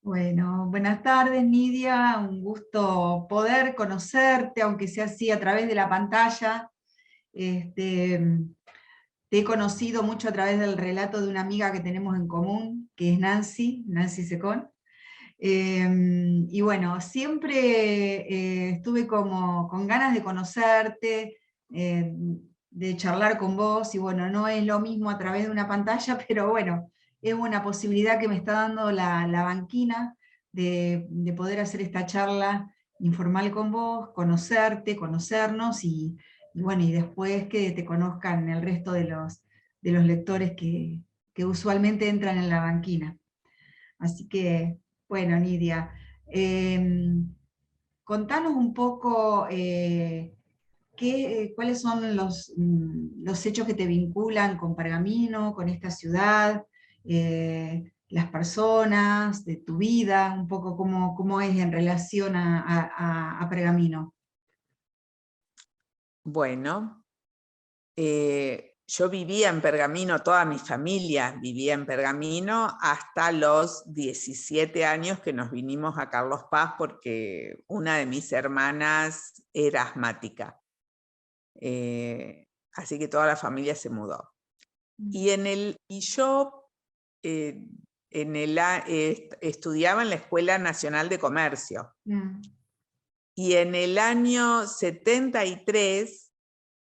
Bueno, buenas tardes, Nidia. Un gusto poder conocerte, aunque sea así a través de la pantalla. Este, Te he conocido mucho a través del relato de una amiga que tenemos en común, que es Nancy Secón. Y bueno, siempre estuve como con ganas de conocerte, de charlar con vos, y bueno, no es lo mismo a través de una pantalla, pero bueno, es una posibilidad que me está dando la banquina de poder hacer esta charla informal con vos, conocerte, conocernos, y bueno, y después que te conozcan el resto de los lectores que usualmente entran en la banquina. Así que, bueno, Nidia, contanos un poco cuáles son los hechos que te vinculan con Pergamino, con esta ciudad, las personas, de tu vida, un poco cómo es en relación a Pergamino. Bueno, yo vivía en Pergamino, toda mi familia vivía en Pergamino hasta los 17 años que nos vinimos a Carlos Paz porque una de mis hermanas era asmática. Así que toda la familia se mudó. Y yo estudiaba en la Escuela Nacional de Comercio. Mm. Y en el año 73,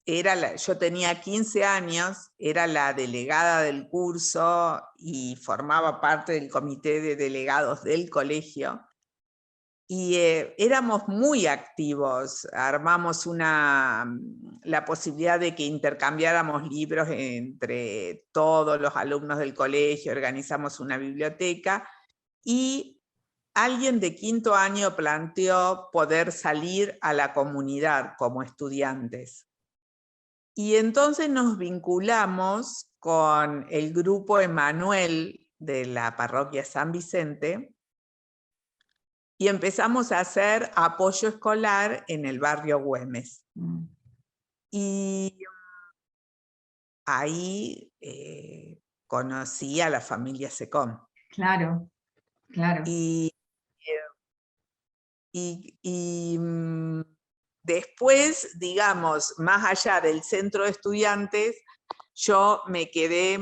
yo tenía 15 años, era la delegada del curso y formaba parte del comité de delegados del colegio. Y éramos muy activos, armamos la posibilidad de que intercambiáramos libros entre todos los alumnos del colegio, organizamos una biblioteca y alguien de quinto año planteó poder salir a la comunidad como estudiantes. Y entonces nos vinculamos con el grupo Emanuel de la parroquia San Vicente y empezamos a hacer apoyo escolar en el barrio Güemes. Y ahí conocí a la familia Secón. Claro, claro. Y después, digamos, más allá del centro de estudiantes, yo me quedé,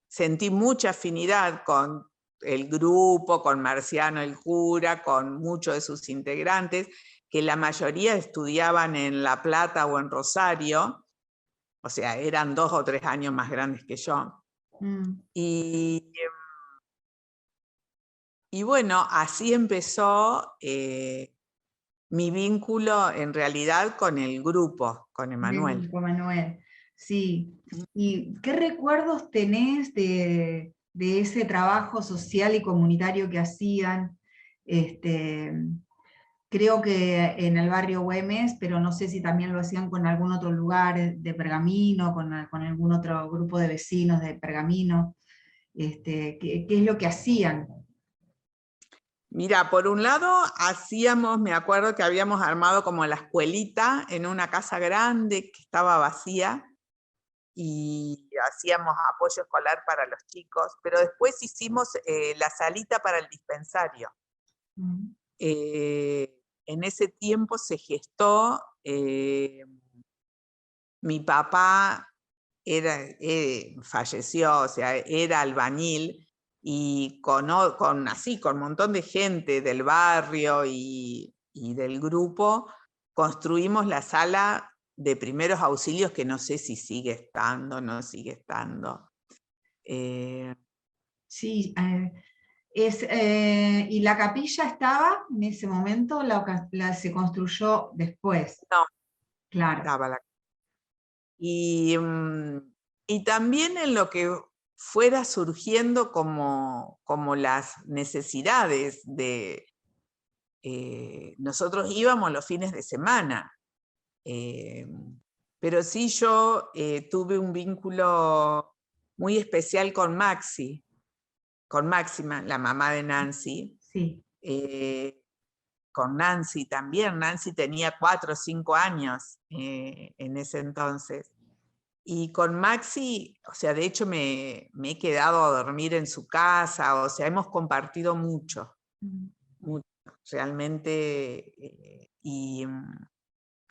sentí mucha afinidad con el grupo, con Marciano el cura, con muchos de sus integrantes, que la mayoría estudiaban en La Plata o en Rosario, o sea, eran 2 o 3 años más grandes que yo. Y bueno, así empezó mi vínculo en realidad con el grupo, con Emanuel. Con Manuel, sí. ¿Y qué recuerdos tenés de ese trabajo social y comunitario que hacían? Este, Creo que en el barrio Güemes, pero no sé si también lo hacían con algún otro lugar de Pergamino, con algún otro grupo de vecinos de Pergamino. ¿Qué es lo que hacían? Mira, por un lado hacíamos, me acuerdo que habíamos armado como la escuelita en una casa grande que estaba vacía y hacíamos apoyo escolar para los chicos, pero después hicimos la salita para el dispensario. En ese tiempo se gestó, mi papá falleció, o sea, era albañil, y con un montón de gente del barrio y del grupo, construimos la sala de primeros auxilios, que no sé si sigue estando, no sigue estando. Sí, ¿y la capilla estaba en ese momento? ¿Se construyó después? No, Claro. estaba la... Y, y también en lo que fuera surgiendo como las necesidades de... nosotros íbamos los fines de semana, pero sí yo tuve un vínculo muy especial con Máxima, la mamá de Nancy, Sí. con Nancy también. Nancy tenía 4 o 5 años en ese entonces. y con Maxi, o sea, de hecho me he quedado a dormir en su casa, o sea, hemos compartido mucho, mucho, realmente.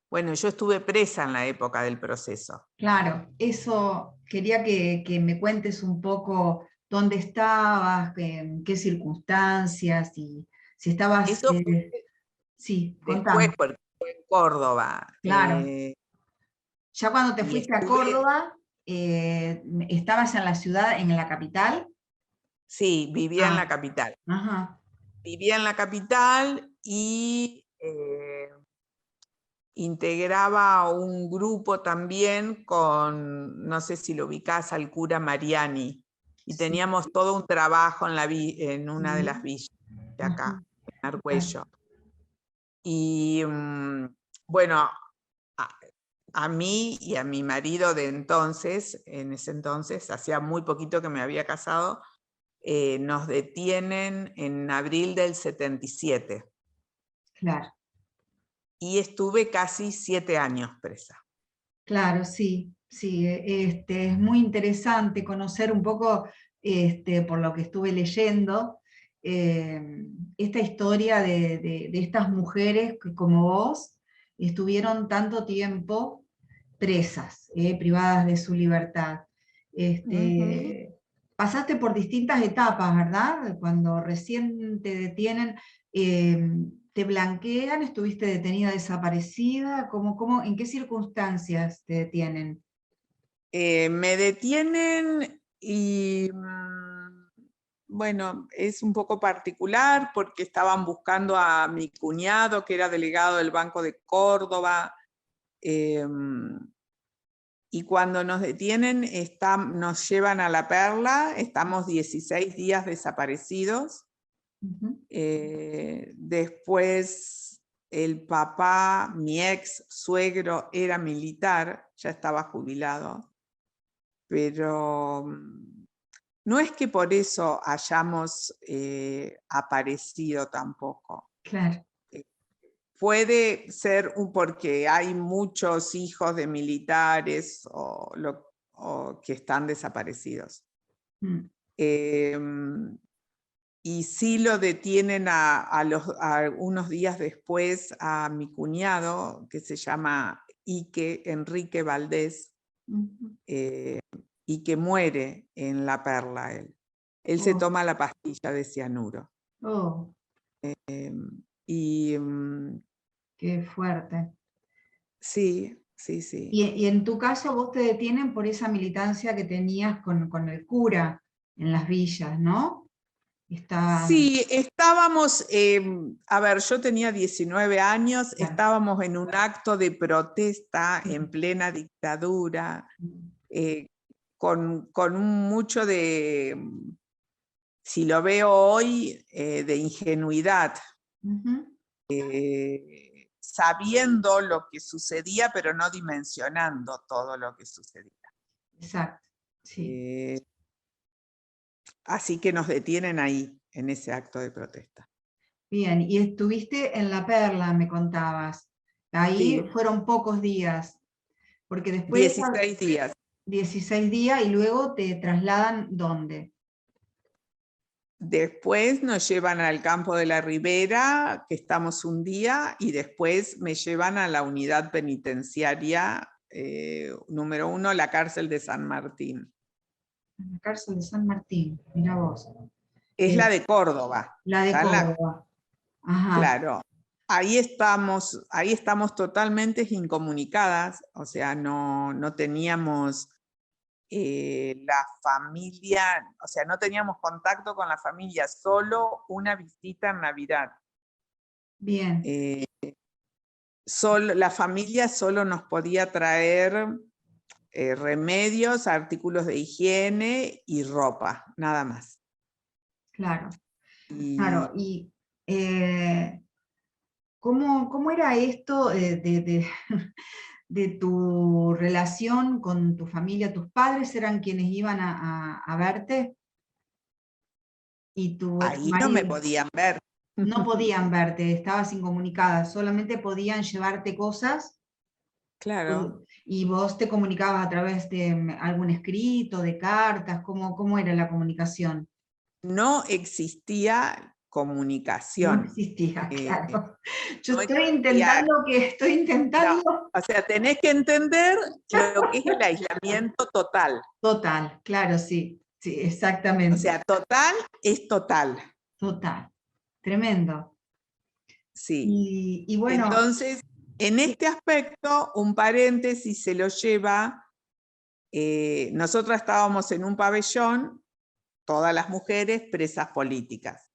Bueno, yo estuve presa en la época del proceso. Claro, eso quería que me cuentes un poco dónde estabas, en qué circunstancias, si estabas, Eso fue sí, después, contame, porque fue en Córdoba. claro. Ya cuando te Y fuiste a estuve, Córdoba, ¿estabas en la ciudad, en la capital? sí, vivía en Ah, la capital. ajá, Vivía en la capital y integraba un grupo también con, no sé si lo ubicás, al cura Mariani. Y sí. teníamos todo un trabajo en una de las Ujú, villas de ujú, acá, en claro. Argüello. Y bueno, a, a mí y a mi marido de entonces, en ese entonces, hacía muy poquito que me había casado, nos detienen en abril del 77 Claro, y estuve casi 7 años presa. claro, sí, sí, es muy interesante conocer un poco, por lo que estuve leyendo, esta historia de estas mujeres que como vos estuvieron tanto tiempo presas, privadas de su libertad. Ujú. Pasaste por distintas etapas, ¿verdad? Cuando recién te detienen, eh, te blanquean, estuviste detenida, desaparecida, en qué circunstancias te detienen? Me detienen y bueno, es un poco particular porque estaban buscando a mi cuñado, que era delegado del Banco de Córdoba, y cuando nos detienen nos llevan a La Perla, estamos 16 días desaparecidos. Ujú. Después el papá, mi ex suegro, era militar, ya estaba jubilado, pero no es que por eso hayamos aparecido tampoco. Claro. Eh, Puede ser porque hay muchos hijos de militares o que están desaparecidos. Mm. Y sí lo detienen a unos días después a mi cuñado, que se llama Enrique Valdés, Ujú. eh, y que muere en La Perla él. Él se Oh, toma la pastilla de cianuro. oh, Y qué fuerte. sí, sí, sí. Y en tu caso vos te detienen por esa militancia que tenías con el cura en las villas, ¿no? Está, Sí, estábamos, a ver, yo tenía 19 años, claro. estábamos en un acto de protesta Sí. en plena dictadura, eh, con mucho de, si lo veo hoy, de ingenuidad, Ujú. sabiendo lo que sucedía, pero no dimensionando todo lo que sucedía. Exacto, sí. Eh, Así que nos detienen ahí, en ese acto de protesta. Bien, y estuviste en La Perla, me contabas. Ahí Sí, fueron pocos días, porque después de esas 16 días. 16 días y luego te trasladan ¿dónde? Después nos llevan al campo de la Ribera, que estamos un día, y después me llevan a la unidad penitenciaria número 1, la cárcel de San Martín. En la cárcel de San Martín, mira vos. Es Eh, la de Córdoba. la de Está en la, Córdoba. Ajá, claro, ahí estamos totalmente incomunicadas, o sea, no teníamos la familia, o sea, no teníamos contacto con la familia, solo una visita en Navidad. bien, Eh, la familia solo nos podía traer remedios, artículos de higiene y ropa, nada más. claro. Y Claro, y ¿cómo era esto de tu relación con tu familia? ¿Tus padres eran quienes iban a verte? Y tu ex ahí no me marido podían ver. no podían verte, estabas incomunicada, solamente podían llevarte cosas. Claro. ¿Y vos te comunicabas a través de algún escrito, de cartas? ¿Cómo era la comunicación? No existía No comunicación. existía, eh, claro. Yo no existía, estoy no. intentando. O sea, tenés que entender lo que es el aislamiento total. Total, claro, sí, sí, O exactamente. sea, total es total. Total, tremendo. Sí. Y bueno, Entonces, en este aspecto, un paréntesis se lo lleva. Nosotras estábamos en un pabellón, todas las mujeres presas políticas,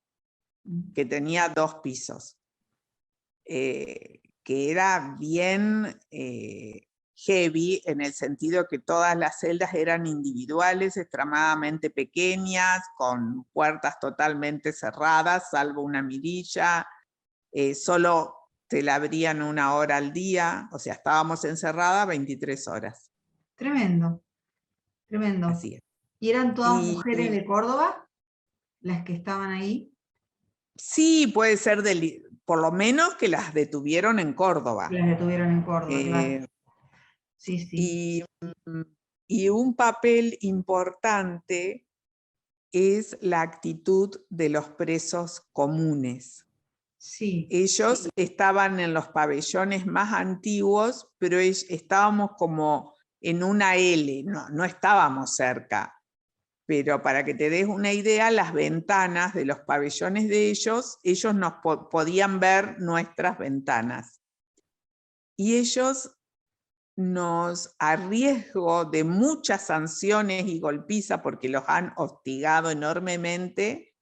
que tenía 2 pisos, que era bien heavy en el sentido que todas las celdas eran individuales, extremadamente pequeñas, con puertas totalmente cerradas, salvo una mirilla, solo te la abrían 1 hora al día, o sea, estábamos encerradas 23 horas. tremendo, tremendo. Así es. ¿Y eran todas Y mujeres de Córdoba las que estaban ahí? sí, puede ser por lo menos que las detuvieron en Que Córdoba. las detuvieron en Córdoba, claro. Eh, Sí, sí, y, y un papel importante es la actitud de los presos comunes. sí, Ellos estaban en los pabellones más antiguos, pero estábamos como en una L, no estábamos cerca. Pero para que te des una idea, las ventanas de los pabellones de ellos nos podían ver nuestras ventanas. Y ellos nos, a riesgo de muchas sanciones y golpizas, porque los han hostigado enormemente,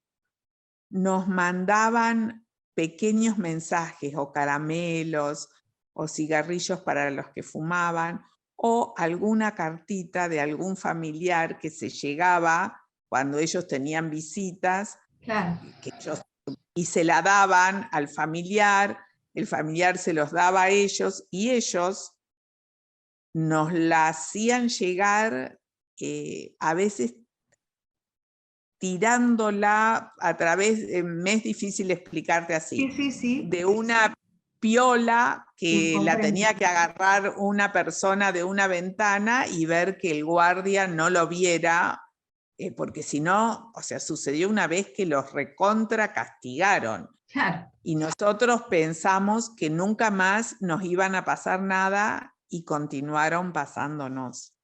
nos mandaban pequeños mensajes o caramelos o cigarrillos para los que fumaban o alguna cartita de algún familiar que se llegaba cuando ellos tenían visitas claro. y se la daban al familiar, el familiar se los daba a ellos y ellos nos la hacían llegar a veces tirándola a través, me es difícil explicarte Sí, así, sí, sí, de una piola sí, que la comprendo. tenía que agarrar una persona de una ventana y ver que el guardia no lo viera, porque si no, o sea, sucedió una vez que los recontra castigaron. Claro. Y nosotros pensamos que nunca más nos iban a pasar nada y continuaron pasándonos.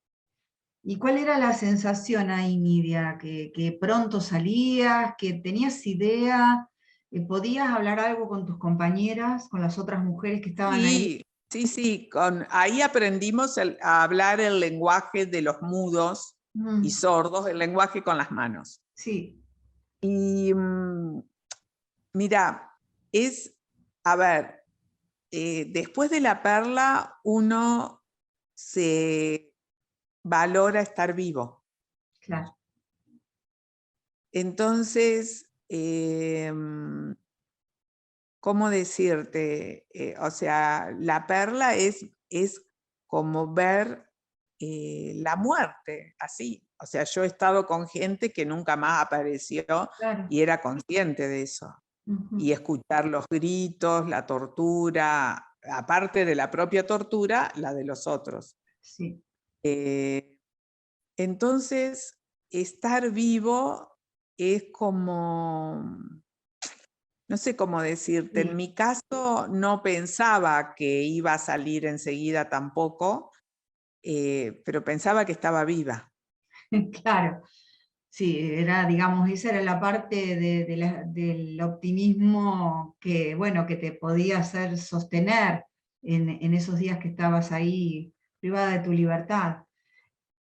¿Y cuál era la sensación ahí, Nidia? ¿Que pronto salías, que tenías idea, podías hablar algo con tus compañeras, con las otras mujeres que estaban ahí? Sí, sí, sí. Ahí aprendimos a hablar el lenguaje de los mudos y Mm, sordos, el lenguaje con las manos. sí, Y mira, a ver, después de la perla uno se valora estar vivo. claro. Entonces, ¿cómo decirte? O sea, la perla es como ver la muerte, así. O sea, yo he estado con gente que nunca más apareció Claro. y era consciente de eso. Y Ujú, escuchar los gritos, la tortura, aparte de la propia tortura, la de los otros. sí. Eh, entonces, estar vivo es como, no sé cómo decirte, en Sí. mi caso no pensaba que iba a salir enseguida tampoco, pero pensaba que estaba viva. Claro, sí, era, digamos, esa era la parte del optimismo que, bueno, que te podía hacer sostener en esos días que estabas ahí privada de tu libertad.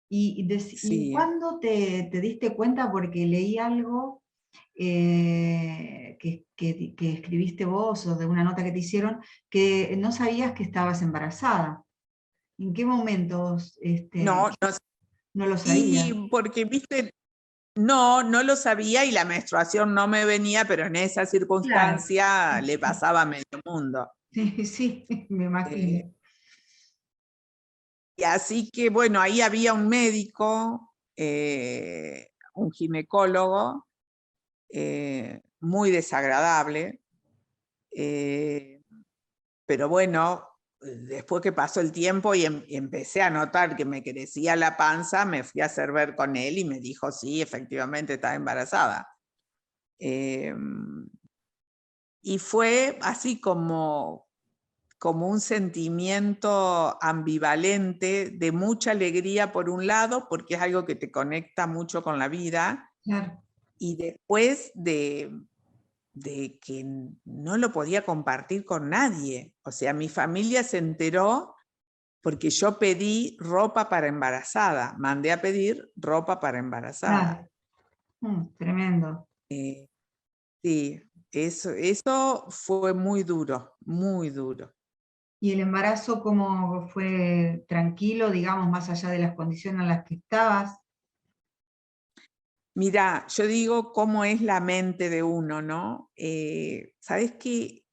¿Y Sí. cuándo te diste cuenta? Porque leí algo que escribiste vos o de una nota que te hicieron, que no sabías que estabas embarazada. ¿En qué momentos No, no, no lo sabías? y porque, viste, no lo sabía y la menstruación no me venía, pero en esa Claro, circunstancia le pasaba a medio mundo. sí, sí, me Eh, imagino. y así que, bueno, ahí había un médico, un ginecólogo, muy desagradable, pero bueno, después que pasó el tiempo y empecé a notar que me crecía la panza, me fui a hacer ver con él y me dijo, sí, efectivamente estaba embarazada. Y fue así como un sentimiento ambivalente de mucha alegría por un lado, porque es algo que te conecta mucho con la vida, Claro. y después de que no lo podía compartir con nadie. O sea, mi familia se enteró porque yo pedí ropa para embarazada, mandé a pedir ropa para embarazada. Claro. Tremendo. Sí, eso fue muy duro, muy duro. ¿Y el embarazo cómo fue? Tranquilo, digamos, más allá de las condiciones en las que estabas? Mira, yo digo cómo es la mente de uno, ¿no? ¿Sabes qué?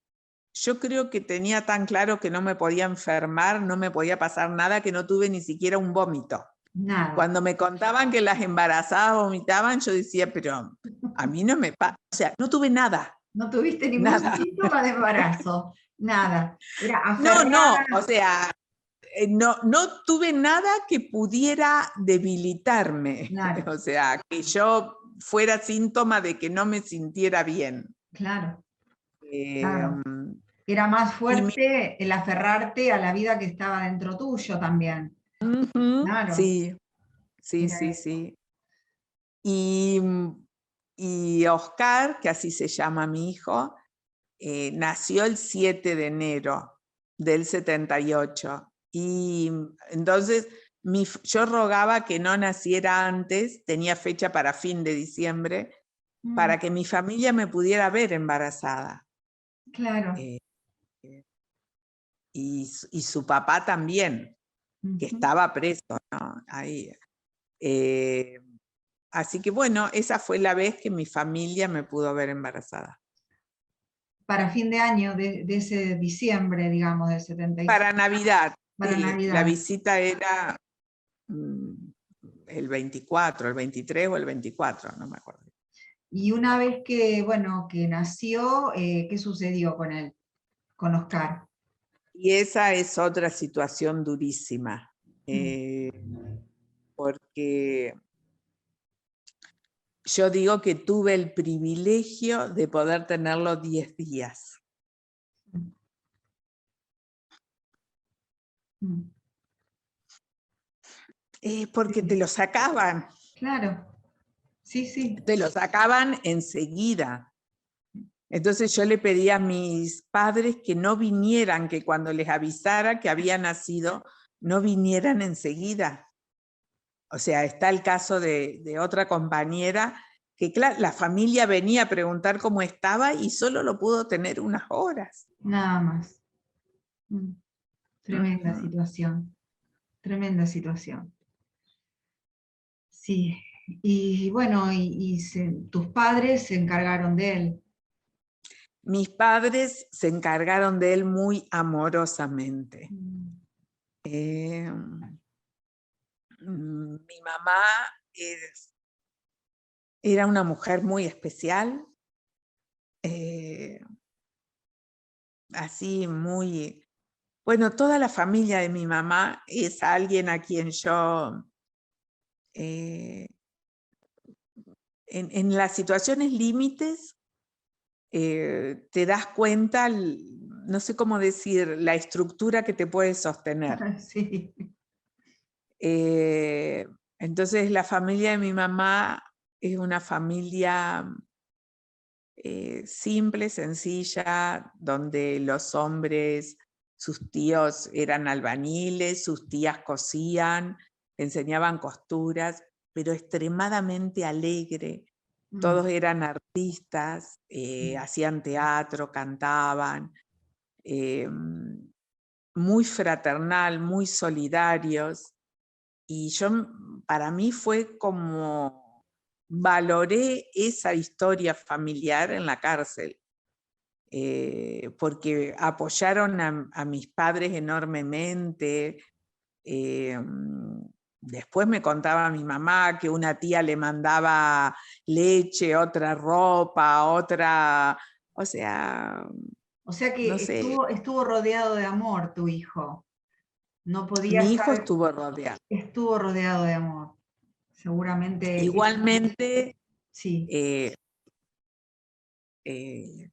Yo creo que tenía tan claro que no me podía enfermar, no me podía pasar nada, que no tuve ni siquiera un vómito. Nada. Cuando me contaban que las embarazadas vomitaban, yo decía, pero a mí no me pasa, o sea, no tuve nada, No tuviste ningún nada. síntoma de embarazo, nada. Era No, aferrada. o sea, no tuve nada que pudiera debilitarme, Claro, o sea, que yo fuera síntoma de que no me sintiera bien. claro, Eh, claro. Era más y fuerte el aferrarte a la vida que estaba dentro tuyo también. Claro, sí, sí, era sí, eso. sí. Y, y Oscar, que así se llama mi hijo, nació el 7 de enero del 78. Y entonces yo rogaba que no naciera antes, tenía fecha para fin de diciembre, Mm, para que mi familia me pudiera ver embarazada. claro. Eh, y su papá también, que Ujú. estaba preso, ¿no? Ahí. Eh, así que bueno, esa fue la vez que mi familia me pudo ver embarazada. Para fin de año, de ese diciembre, digamos, del 76, Para Navidad, para sí, la Navidad. visita era mm, el 24, el 23 o el 24, no me acuerdo. Y una vez que, bueno, que nació, ¿qué sucedió con él, con Oscar? Y esa es otra situación durísima, Mm, porque yo digo que tuve el privilegio de poder tenerlo 10 días. mm, mm. Porque te Sí, lo sacaban, claro, sí, sí. enseguida. Entonces yo le pedí a mis padres que no vinieran, que cuando les avisara que había nacido, no vinieran enseguida. O sea, está el caso de otra compañera que la familia venía a preguntar cómo estaba y solo lo pudo tener unas horas. Nada más. Mm, tremenda Ujú. situación, tremenda situación. Sí, y bueno, tus padres se encargaron de él. Mis padres se encargaron de él muy amorosamente. Mm, Eh, Mi mamá era una mujer muy especial, eh, así muy... Bueno, toda la familia de mi mamá es alguien a quien yo, eh, en las situaciones límites, te das cuenta, no sé cómo decir, la estructura que te puede sostener. sí, Eh, entonces, la familia de mi mamá es una familia simple, sencilla, donde los hombres, sus tíos eran albañiles, sus tías cosían, enseñaban costuras, pero extremadamente alegre. mm, Todos eran artistas, mm, hacían teatro, cantaban, eh, muy fraternal, muy solidarios. Y para mí fue como, valoré esa historia familiar en la cárcel, porque apoyaron a mis padres enormemente. eh, Después me contaba mi mamá que una tía le mandaba leche, otra ropa, otra, o sea, O sea que No sé, estuvo rodeado de amor tu hijo. No podía mi hijo estar, estuvo rodeado. estuvo rodeado de amor. Seguramente, Igualmente, sí. eh, eh,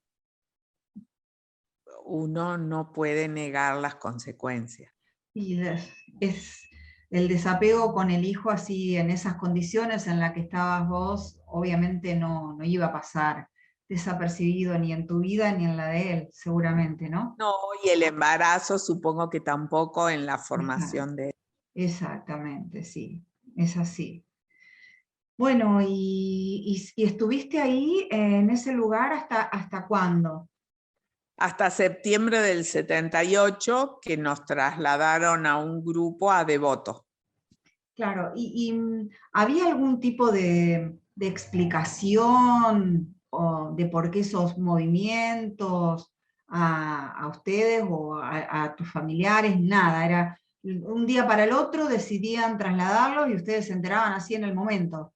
uno no puede negar las consecuencias. Y es el desapego con el hijo así en esas condiciones en las que estabas vos, obviamente no iba a pasar desapercibido ni en tu vida ni en la de él, seguramente, ¿no? No, y el embarazo supongo que tampoco en la Exact- formación de... Exactamente, sí, es así. Bueno, y estuviste ahí en ese lugar hasta cuándo? Hasta septiembre del 78, que nos trasladaron a un grupo a Devoto. Claro, ¿había algún tipo de explicación o de por qué esos movimientos a ustedes o a tus familiares? Nada, era un día para el otro decidían trasladarlos y ustedes se enteraban así en el momento.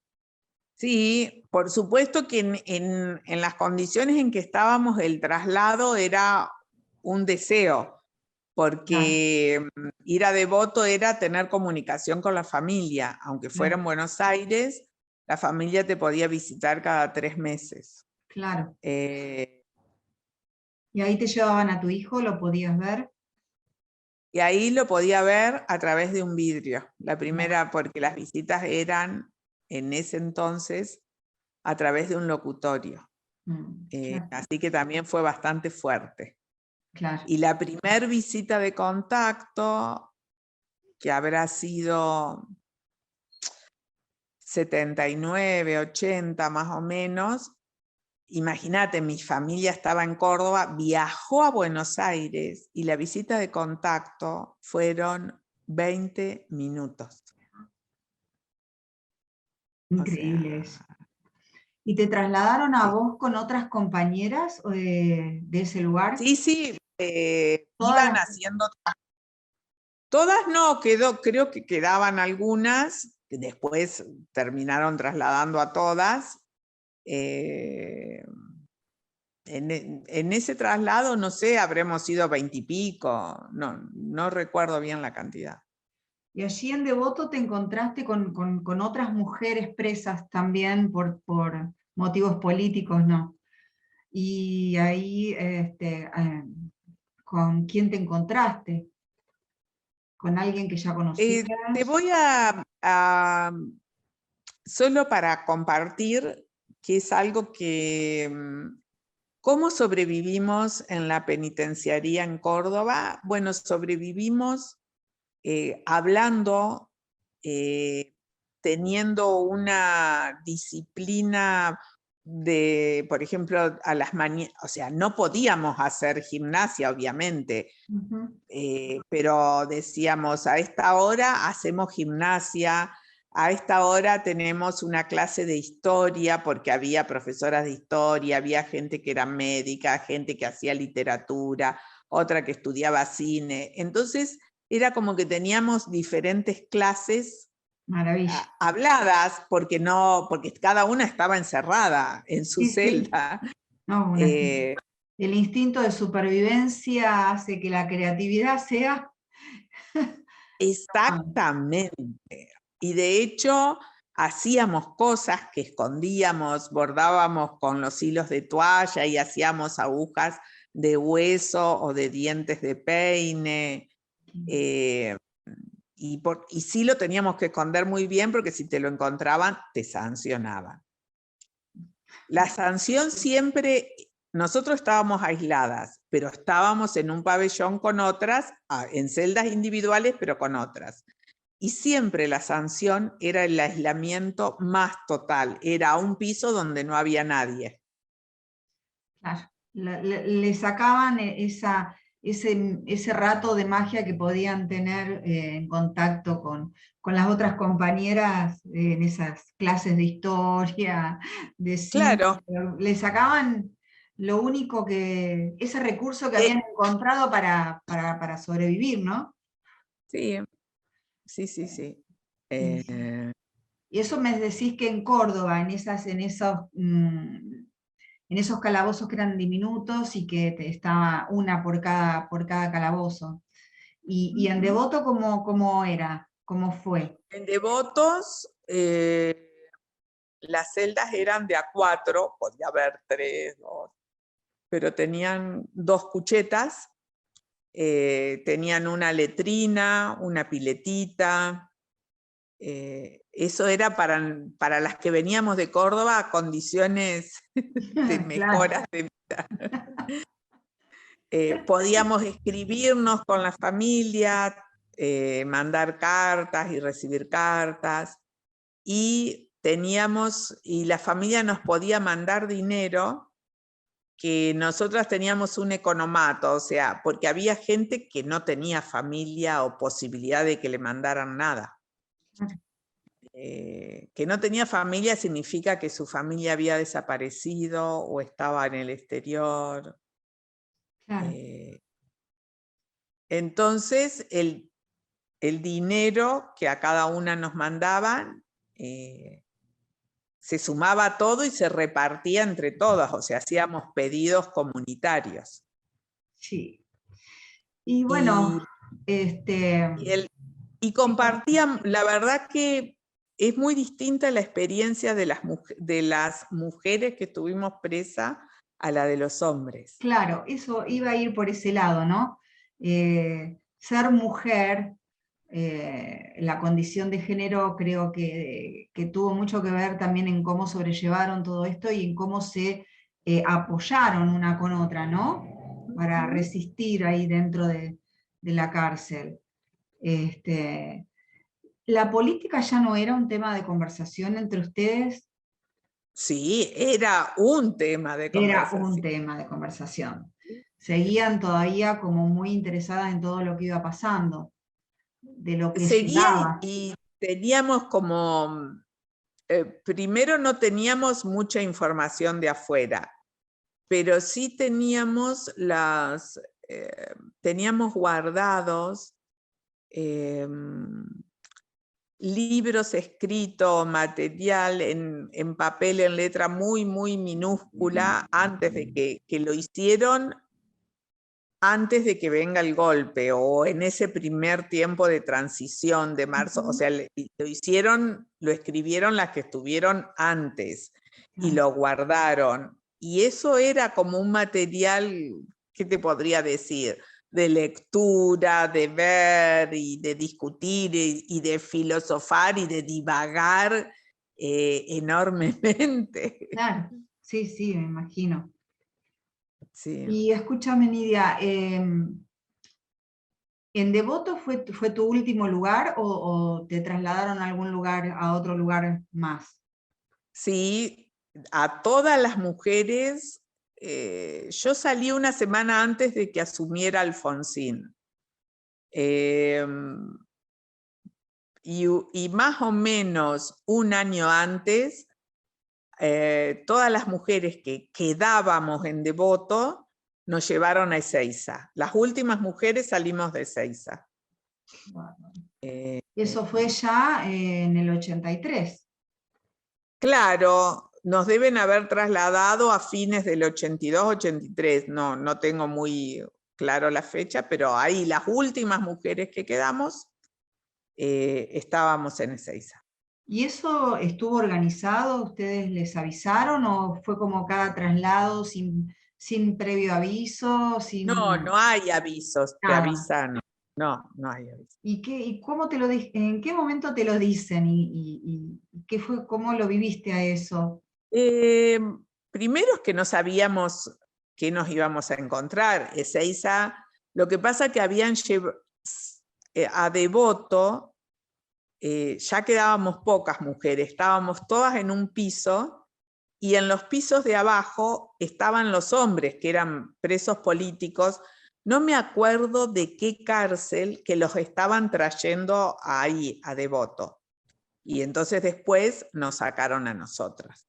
Sí, por supuesto que en las condiciones en que estábamos, el traslado era un deseo, Claro, porque ir a Devoto era tener comunicación con la familia, aunque fuera claro, en Buenos Aires, la familia te podía visitar cada 3 meses. claro. Eh, ¿Y ahí te llevaban a tu hijo? ¿Lo podías ver? y ahí lo podía ver a través de un vidrio. La Claro, primera, porque las visitas eran en ese entonces a través de un locutorio. claro, Así que también fue bastante fuerte. claro. Y la primer visita de contacto, que habrá sido 79, 80 más o menos, imagínate, mi familia estaba en Córdoba, viajó a Buenos Aires y la visita de contacto fueron 20 minutos. O Increíble eso. sea, ¿Y te trasladaron a sí. vos con otras compañeras de ese lugar? Sí, sí, iban Todas, haciendo, todas no, creo que quedaban algunas, que después terminaron trasladando a todas. Eh, en ese traslado, no sé, habremos sido 20 y pico, no recuerdo bien la cantidad. y allí en Devoto te encontraste con otras mujeres presas también por motivos políticos, ¿no? Y ahí, ¿con quién te encontraste? ¿Con alguien que ya Te conocías? voy solo para compartir, que es algo que, ¿cómo sobrevivimos en la penitenciaría en Córdoba? Bueno, sobrevivimos hablando, teniendo una disciplina de, por ejemplo, a las mañanas, o sea, no podíamos hacer gimnasia, obviamente, Ujú. pero decíamos, a esta hora hacemos gimnasia, a esta hora tenemos una clase de historia, porque había profesoras de historia, había gente que era médica, gente que hacía literatura, otra que estudiaba cine. Entonces, era como que teníamos diferentes clases Maravilla. habladas, porque cada una estaba encerrada en su Sí, sí. celda. No, Eh, el instinto de supervivencia hace que la creatividad sea... Exactamente. Y de hecho, hacíamos cosas que escondíamos, bordábamos con los hilos de toalla y hacíamos agujas de hueso o de dientes de peine. eh, y sí lo teníamos que esconder muy bien porque si te lo encontraban, te sancionaban. La sanción siempre, nosotros estábamos aisladas, pero estábamos en un pabellón con otras, en celdas individuales, pero con otras. Y siempre la sanción era el aislamiento más total, era un piso donde no había nadie. Claro, le sacaban ese rato de magia que podían tener en contacto con las otras compañeras en esas clases de historia, de cine, Claro, le sacaban lo único que, ese recurso que eh, habían encontrado para sobrevivir, ¿no? sí, sí, sí, sí. Y, y eso me decís que en Córdoba, en esos en esos calabozos que eran diminutos y que estaba una por cada calabozo. Y en Devoto, ¿cómo era? ¿Cómo fue? En Devotos, las celdas eran de A4, podía haber 3, 2, pero tenían 2 cuchetas, tenían una letrina, una piletita. Eso era para las que veníamos de Córdoba, condiciones de mejoras de vida. Podíamos escribirnos con la familia, mandar cartas y recibir cartas, y la familia nos podía mandar dinero, que nosotras teníamos un economato, o sea, porque había gente que no tenía familia o posibilidad de que le mandaran nada. Que no tenía familia significa que su familia había desaparecido o estaba en el exterior. Claro. Entonces, el dinero que a cada una nos mandaban se sumaba todo y se repartía entre todas, o sea, hacíamos pedidos comunitarios. Sí. Y bueno, y compartían, la verdad que es muy distinta la experiencia de las mujeres que estuvimos presas a la de los hombres. Claro, eso iba a ir por ese lado, ¿no? Ser mujer, la condición de género creo que tuvo mucho que ver también en cómo sobrellevaron todo esto y en cómo se apoyaron una con otra, ¿no? Para resistir ahí dentro de la cárcel. ¿La política ya no era un tema de conversación entre ustedes? Sí, era un tema de Era un conversación. tema de conversación. Seguían todavía como muy interesadas en todo lo que iba pasando, de lo que Seguía llegaba. y teníamos como, primero no teníamos mucha información de afuera, pero sí teníamos teníamos guardados libros escritos, material en papel, en letra muy, muy minúscula, antes de que lo hicieron, antes de que venga el golpe, o en ese primer tiempo de transición de marzo, o sea, lo escribieron las que estuvieron antes, y lo guardaron. Y eso era como un material, ¿qué te podría decir? De lectura, de ver y de discutir y de filosofar y de divagar enormemente. Claro, sí, sí, me imagino. Sí. Y escúchame, Nidia, ¿en Devoto fue tu último lugar o te trasladaron a algún lugar, a otro lugar más? Sí, a todas las mujeres, yo salí una semana antes de que asumiera Alfonsín. Y más o menos un año antes, todas las mujeres que quedábamos en Devoto nos llevaron a Ezeiza. Las últimas mujeres salimos de Ezeiza. Eso fue ya en el 83. Claro, nos deben haber trasladado a fines del 82, 83. No tengo muy claro la fecha, pero ahí las últimas mujeres que quedamos estábamos en Ezeiza. ¿Y eso estuvo organizado? ¿Ustedes les avisaron o fue como cada traslado sin previo aviso? No hay avisos, te Nada. avisan. No hay avisos. ¿Y cómo en qué momento te lo dicen? ¿Y qué fue, cómo lo viviste a eso? Primero es que no sabíamos qué nos íbamos a encontrar. Ezeiza, lo que pasa que habían llevado a Devoto, ya quedábamos pocas mujeres, estábamos todas en un piso, y en los pisos de abajo estaban los hombres que eran presos políticos. No me acuerdo de qué cárcel, que los estaban trayendo ahí, a Devoto. Y entonces después nos sacaron a nosotras.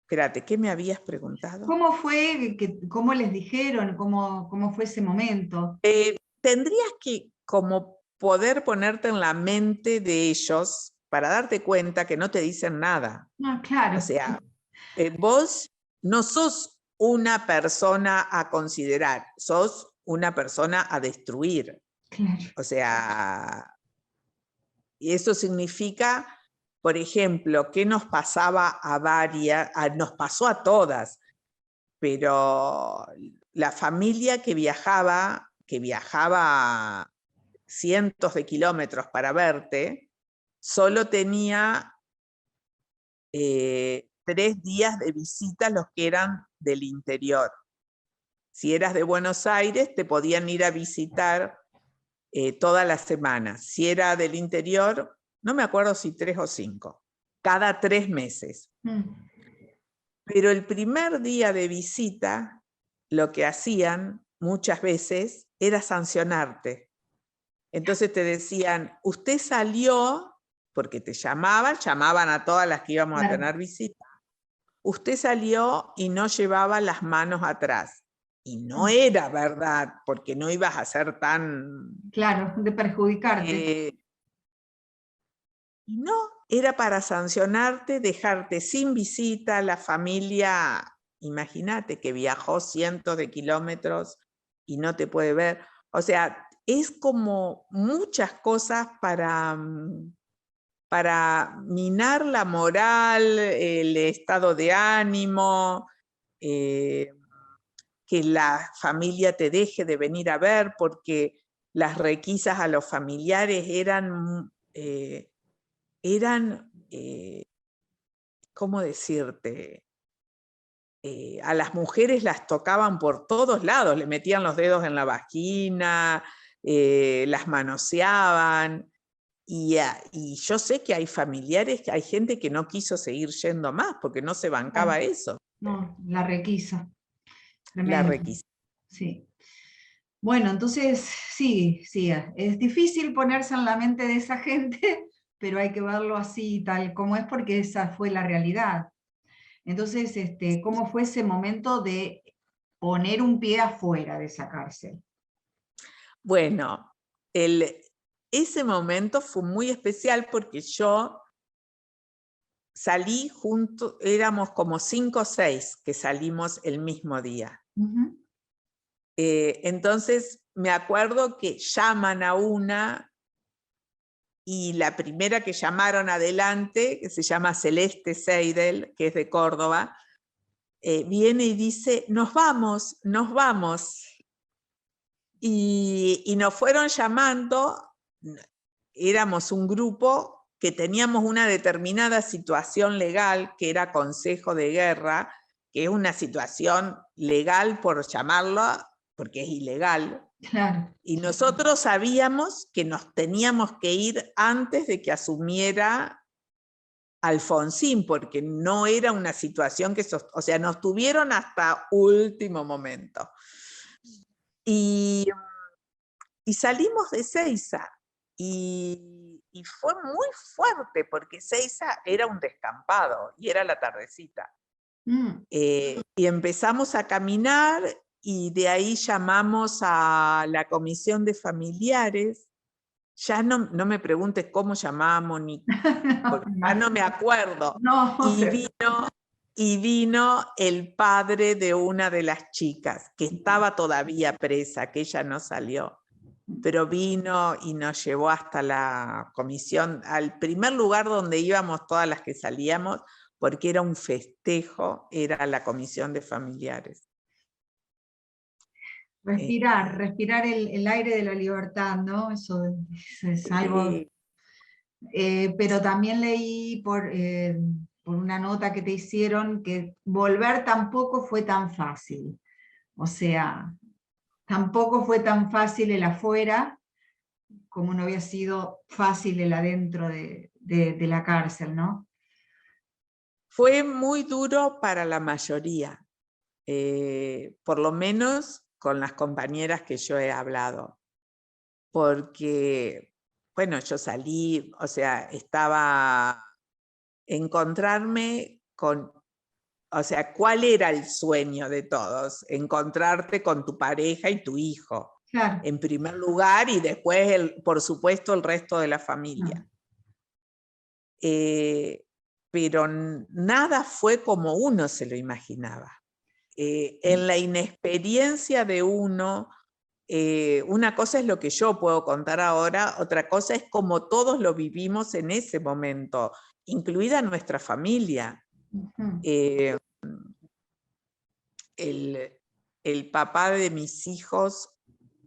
Espérate, ¿qué me habías preguntado? ¿Cómo fue, cómo les dijeron, cómo fue ese momento? Tendrías que como poder ponerte en la mente de ellos para darte cuenta que no te dicen nada. No, claro. O sea, vos no sos una persona a considerar, sos una persona a destruir. Claro. O sea, y eso significa, por ejemplo, que nos pasaba a varias, nos pasó a todas, pero la familia que viajaba cientos de kilómetros para verte, solo tenía 3 días de visita los que eran del interior. Si eras de Buenos Aires, te podían ir a visitar todas las semanas. Si era del interior, no me acuerdo si 3 o 5, cada 3 meses. Pero el primer día de visita, lo que hacían muchas veces era sancionarte. Entonces te decían, usted salió, porque te llamaban a todas las que íbamos a tener visita, usted salió y no llevaba las manos atrás. Y no era verdad, porque no ibas a ser tan... Claro, de perjudicarte. No, era para sancionarte, dejarte sin visita, la familia, imagínate que viajó cientos de kilómetros y no te puede ver. O sea, es como muchas cosas para minar la moral, el estado de ánimo, que la familia te deje de venir a ver, porque las requisas a los familiares eran, ¿cómo decirte? A las mujeres las tocaban por todos lados, le metían los dedos en la vagina, las manoseaban. Y yo sé que hay familiares, hay gente que no quiso seguir yendo más porque no se bancaba eso. No, la requisa. La Tremendo. requisa. Sí. Bueno, entonces sí, es difícil ponerse en la mente de esa gente, pero hay que verlo así, tal como es, porque esa fue la realidad. Entonces, ¿cómo fue ese momento de poner un pie afuera de esa cárcel? Bueno, ese momento fue muy especial porque yo salí junto, éramos como 5 o 6 que salimos el mismo día. Entonces me acuerdo que llaman a una y la primera que llamaron adelante, que se llama Celeste Seidel, que es de Córdoba, viene y dice, nos vamos. Y nos fueron llamando, éramos un grupo que teníamos una determinada situación legal, que era consejo de guerra, que es una situación legal por llamarlo, porque es ilegal. Claro. Y nosotros sabíamos que nos teníamos que ir antes de que asumiera Alfonsín, porque no era una situación que... O sea, nos tuvieron hasta último momento. Y salimos de Seiza. Y fue muy fuerte, porque Seiza era un descampado y era la tardecita. Y empezamos a caminar y de ahí llamamos a la comisión de familiares. Ya no me preguntes cómo llamamos, ni porque ya no me acuerdo. No. Y vino el padre de una de las chicas, que estaba todavía presa, que ella no salió. Pero vino y nos llevó hasta la comisión, al primer lugar donde íbamos todas las que salíamos, porque era un festejo, era la comisión de familiares. Respirar el aire de la libertad, ¿no? Eso es algo... pero también leí por una nota que te hicieron que volver tampoco fue tan fácil. O sea, tampoco fue tan fácil el afuera como no había sido fácil el adentro de la cárcel, ¿no? Fue muy duro para la mayoría, por lo menos con las compañeras que yo he hablado, porque, bueno, yo salí, o sea, encontrarme con, o sea, ¿cuál era el sueño de todos? Encontrarte con tu pareja y tu hijo, claro, en primer lugar, y después, por supuesto, el resto de la familia. no. pero nada fue como uno se lo imaginaba. En la inexperiencia de uno, una cosa es lo que yo puedo contar ahora, otra cosa es como todos lo vivimos en ese momento, incluida nuestra familia. El papá de mis hijos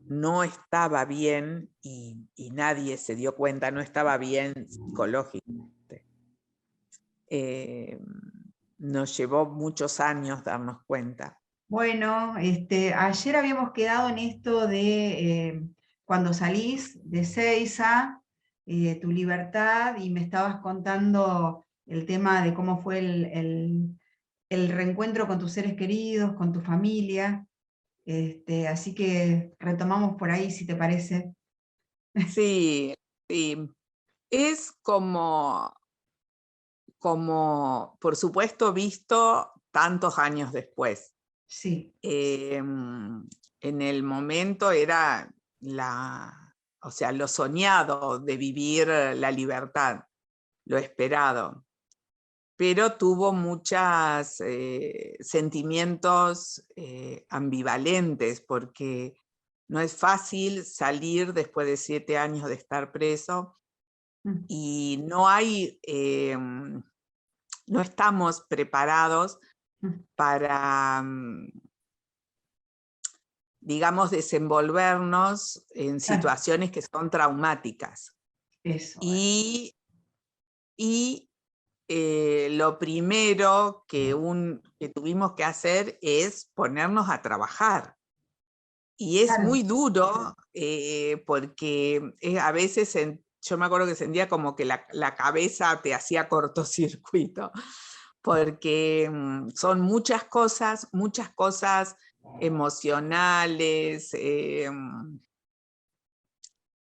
no estaba bien y nadie se dio cuenta, no estaba bien psicológicamente. Nos llevó muchos años darnos cuenta. Bueno, ayer habíamos quedado en esto de cuando salís de Seiza, tu libertad, y me estabas contando el tema de cómo fue el reencuentro con tus seres queridos, con tu familia. Así que retomamos por ahí, si te parece. Sí, sí. Es como, por supuesto, visto tantos años después. Sí. En el momento era o sea, lo soñado de vivir la libertad, lo esperado. Pero tuvo muchos sentimientos ambivalentes, porque no es fácil salir después de 7 años de estar preso y no estamos preparados para, digamos, desenvolvernos en situaciones que son traumáticas. Eso. Y lo primero que tuvimos que hacer es ponernos a trabajar. Y es muy duro porque a veces yo me acuerdo que sentía como que la cabeza te hacía cortocircuito, porque son muchas cosas emocionales,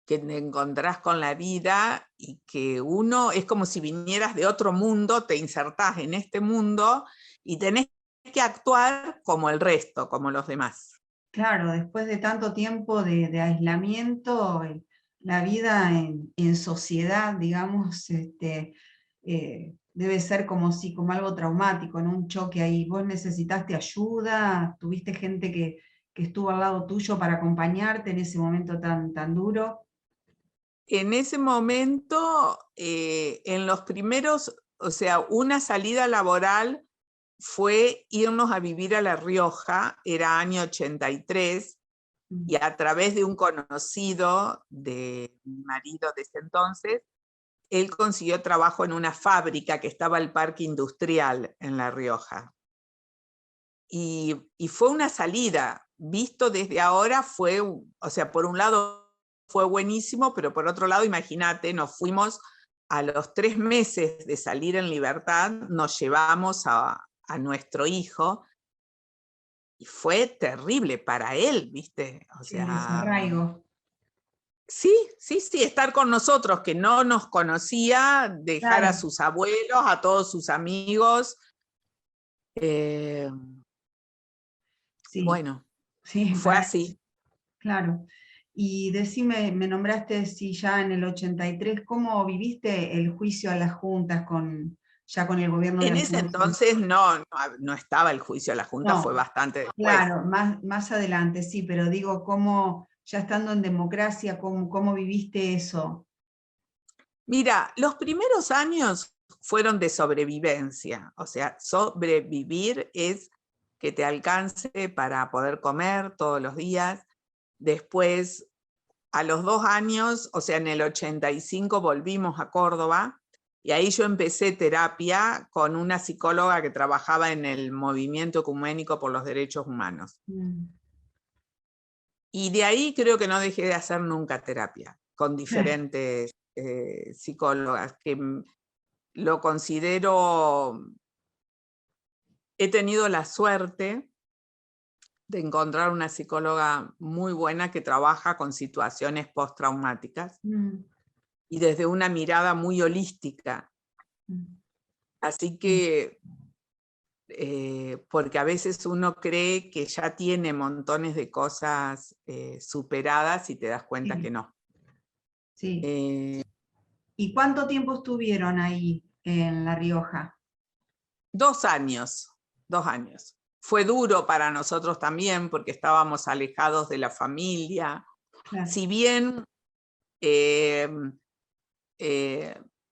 que te encontrás con la vida y que uno es como si vinieras de otro mundo, te insertás en este mundo y tenés que actuar como el resto, como los demás. Claro, después de tanto tiempo de aislamiento, la vida en sociedad, digamos, debe ser como algo traumático, ¿no? Un choque ahí. ¿Vos necesitaste ayuda? ¿Tuviste gente que estuvo al lado tuyo para acompañarte en ese momento tan duro? En ese momento, en los primeros, o sea, una salida laboral fue irnos a vivir a La Rioja, era año 83, y a través de un conocido de mi marido de ese entonces, él consiguió trabajo en una fábrica que estaba al Parque Industrial en La Rioja. Y fue una salida, visto desde ahora o sea, por un lado fue buenísimo, pero por otro lado, imagínate, nos fuimos a los 3 meses de salir en libertad, nos llevamos a nuestro hijo, y fue terrible para él, ¿viste? O Sí, el sea, desarraigo. sí, estar con nosotros, que no nos conocía, dejar a Claro. sus abuelos, a todos sus amigos. Sí, Bueno, sí, fue así. claro. Y decime, me nombraste si ya en el 83, ¿cómo viviste el juicio a las juntas ya con el gobierno de En ese Alfonsín? entonces no estaba el juicio a la Junta, fue No, bastante después. claro, más adelante, sí, pero digo, ¿cómo, ya estando en democracia, cómo viviste eso? Mira, los primeros años fueron de sobrevivencia, o sea, sobrevivir es que te alcance para poder comer todos los días. Después, a los 2 años, o sea, en el 85 volvimos a Córdoba, y ahí yo empecé terapia con una psicóloga que trabajaba en el Movimiento Ecuménico por los Derechos Humanos. Y de ahí creo que no dejé de hacer nunca terapia, con diferentes psicólogas, que lo considero, he tenido la suerte de encontrar una psicóloga muy buena que trabaja con situaciones postraumáticas y desde una mirada muy holística. Así que, porque a veces uno cree que ya tiene montones de cosas superadas y te das cuenta Sí, que no. sí. ¿Y cuánto tiempo estuvieron ahí en La Rioja? 2 años, 2 años. Fue duro para nosotros también porque estábamos alejados de la familia. Claro. Si bien era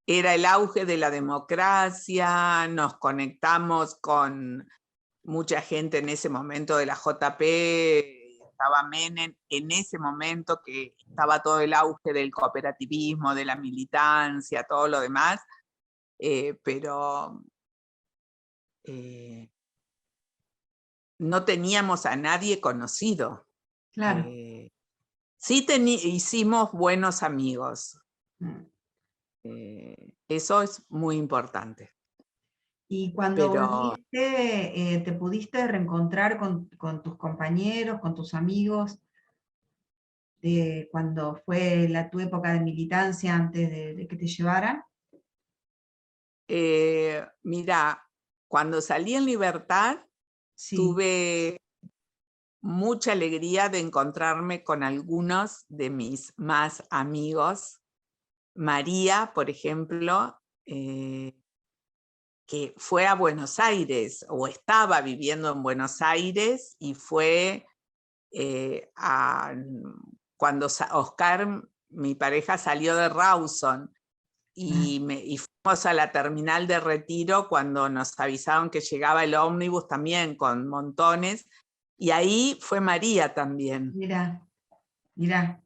el auge de la democracia, nos conectamos con mucha gente en ese momento de la JP, estaba Menem, en ese momento que estaba todo el auge del cooperativismo, de la militancia, todo lo demás, pero no teníamos a nadie conocido. Claro. Sí hicimos buenos amigos. Eso es muy importante. Y cuando volviste, ¿te pudiste reencontrar con tus compañeros, con tus amigos, cuando fue tu época de militancia antes de que te llevaran? Mira, cuando salí en libertad, Sí. tuve mucha alegría de encontrarme con algunos de mis más amigos. María, por ejemplo, que fue a Buenos Aires, o estaba viviendo en Buenos Aires, y fue cuando Oscar, mi pareja, salió de Rawson, y fuimos a la terminal de Retiro cuando nos avisaron que llegaba el ómnibus también con montones, y ahí fue María también. Mira, mira.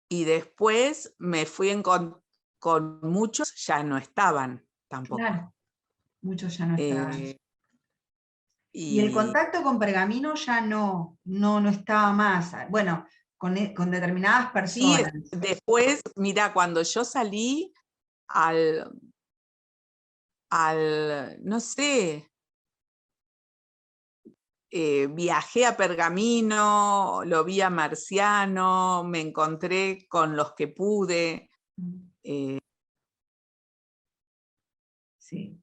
Y después me fui con muchos, ya no estaban tampoco. Claro, muchos ya no estaban. Y el Y contacto con Pergamino ya no estaba más, bueno, con determinadas sí, personas. después, mira, cuando yo salí no sé, viajé a Pergamino, lo vi a Marciano, me encontré con los que pude. Sí.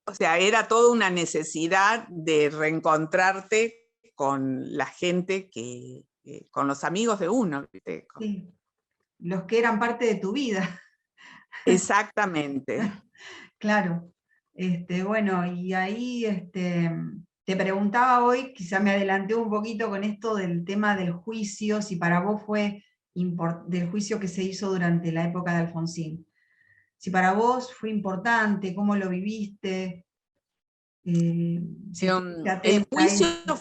O sea, era toda una necesidad de reencontrarte con la gente con los amigos de uno. ¿Viste? Sí, los que eran parte de tu vida. Exactamente. Claro. Bueno, y ahí te preguntaba hoy, quizá me adelanté un poquito con esto del tema del juicio, si para vos fue del juicio que se hizo durante la época de Alfonsín. Si para vos fue importante, cómo lo viviste, si estuviste El atenta a juicio eso.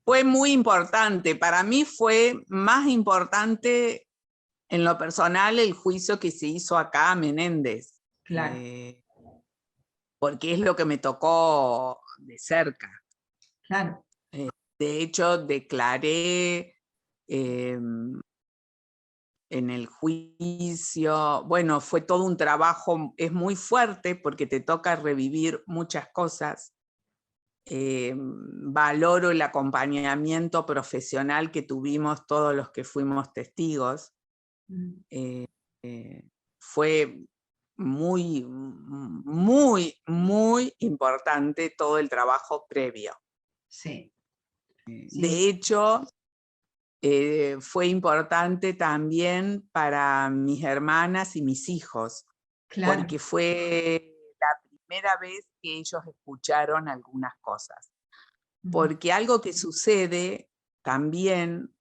fue muy importante. Para mí fue más importante en lo personal el juicio que se hizo acá a Menéndez. Claro. Porque es lo que me tocó de cerca. Claro. De hecho, declaré en el juicio, bueno, fue todo un trabajo, es muy fuerte porque te toca revivir muchas cosas. Valoro el acompañamiento profesional que tuvimos todos los que fuimos testigos. Fue muy, muy, muy importante todo el trabajo previo. Sí. De hecho, fue importante también para mis hermanas y mis hijos, Claro. porque fue la primera vez que ellos escucharon algunas cosas. Porque algo que sucede también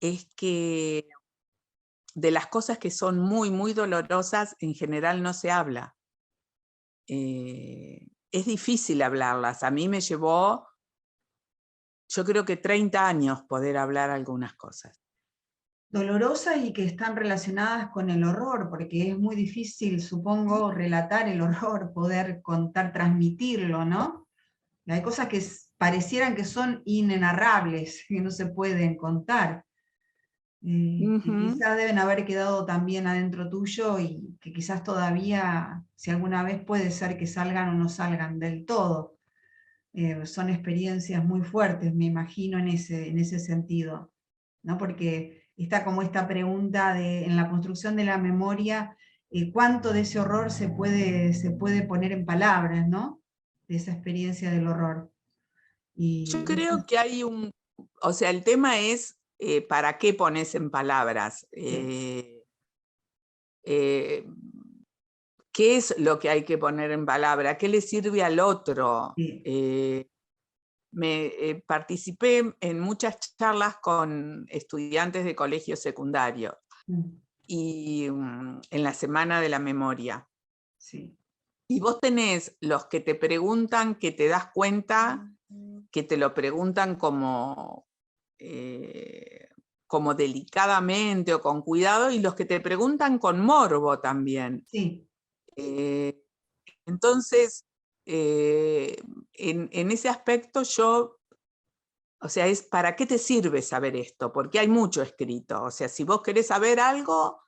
es que de las cosas que son muy, muy dolorosas, en general no se habla. Es difícil hablarlas. A mí me llevó, yo creo que 30 años poder hablar algunas cosas. Dolorosas y que están relacionadas con el horror, porque es muy difícil, supongo, relatar el horror, poder contar, transmitirlo, ¿no? Hay cosas que parecieran que son inenarrables, que no se pueden contar. Que quizás deben haber quedado también adentro tuyo y que quizás todavía, si alguna vez puede ser que salgan o no salgan del todo. Son experiencias muy fuertes, me imagino, en ese sentido, ¿no? Porque está como esta pregunta en la construcción de la memoria, ¿cuánto de ese horror se puede poner en palabras, ¿no? De esa experiencia del horror. Yo creo que hay o sea, el tema es ¿para qué pones en palabras? ¿Qué es lo que hay que poner en palabra? ¿Qué le sirve al otro? Sí. Participé en muchas charlas con estudiantes de colegios secundarios y en la Semana de la Memoria. Sí. Y vos tenés los que te preguntan, que te das cuenta, que te lo preguntan como delicadamente o con cuidado, y los que te preguntan con morbo también. Sí. Entonces, en ese aspecto yo, o sea, es ¿para qué te sirve saber esto? Porque hay mucho escrito. O sea, si vos querés saber algo,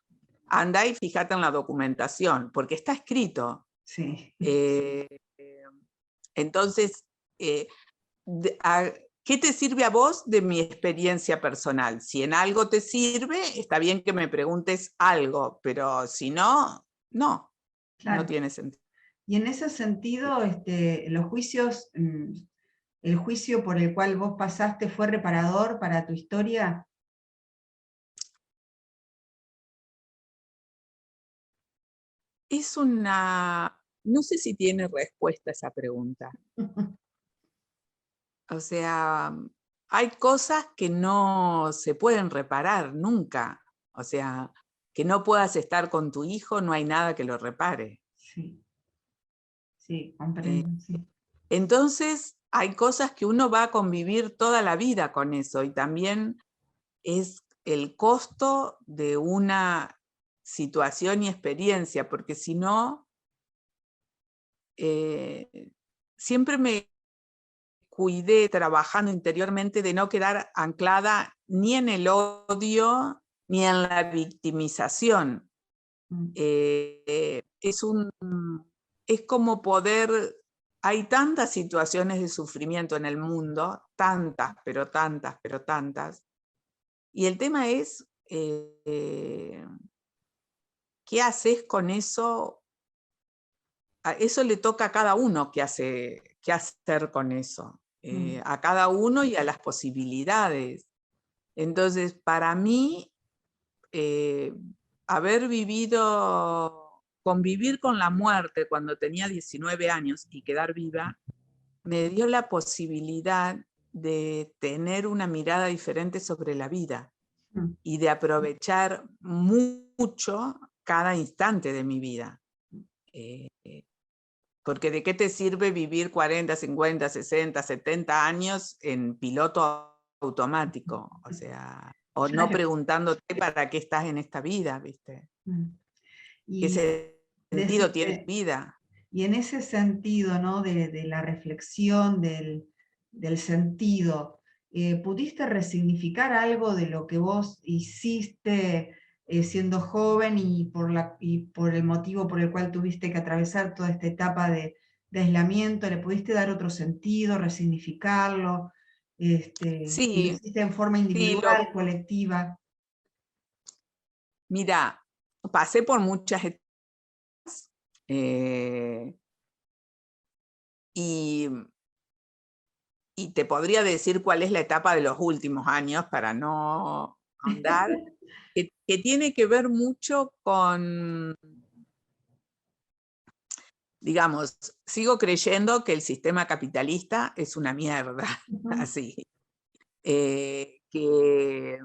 andá y fíjate en la documentación, porque está escrito. Sí. Entonces, ¿qué te sirve a vos de mi experiencia personal? Si en algo te sirve, está bien que me preguntes algo, pero si no, no, Claro. no tiene sentido. Y en ese sentido, los juicios, el juicio por el cual vos pasaste fue reparador para tu historia. Es una... No sé si tiene respuesta esa pregunta. O sea, hay cosas que no se pueden reparar nunca. O sea, que no puedas estar con tu hijo, no hay nada que lo repare. Sí, sí, comprendo, sí. Entonces, hay cosas que uno va a convivir toda la vida con eso, y también es el costo de una situación y experiencia, porque si no, siempre me cuidé trabajando interiormente de no quedar anclada ni en el odio ni en la victimización. Es como poder, hay tantas situaciones de sufrimiento en el mundo, tantas, pero tantas, pero tantas, y el tema es ¿qué haces con eso? A eso le toca a cada uno qué hacer con eso, a cada uno y a las posibilidades. Entonces, para mí, convivir con la muerte cuando tenía 19 años y quedar viva, me dio la posibilidad de tener una mirada diferente sobre la vida y de aprovechar mucho cada instante de mi vida. Porque ¿de qué te sirve vivir 40, 50, 60, 70 años en piloto automático? O sea, o no Claro. preguntándote para qué estás en esta vida, ¿viste? Y, ¿Qué sentido tiene tu vida? y en ese sentido, ¿no? de la reflexión, del sentido, ¿pudiste resignificar algo de lo que vos hiciste siendo joven y por el motivo por el cual tuviste que atravesar toda esta etapa de aislamiento? ¿Le pudiste dar otro sentido, resignificarlo? ¿Y lo Sí, hiciste en forma sí, individual, colectiva? mira, pasé por muchas etapas eh, y, y te podría decir cuál es la etapa de los últimos años para no ahondar, que tiene que ver mucho con, digamos, sigo creyendo que el sistema capitalista es una mierda, así. Que,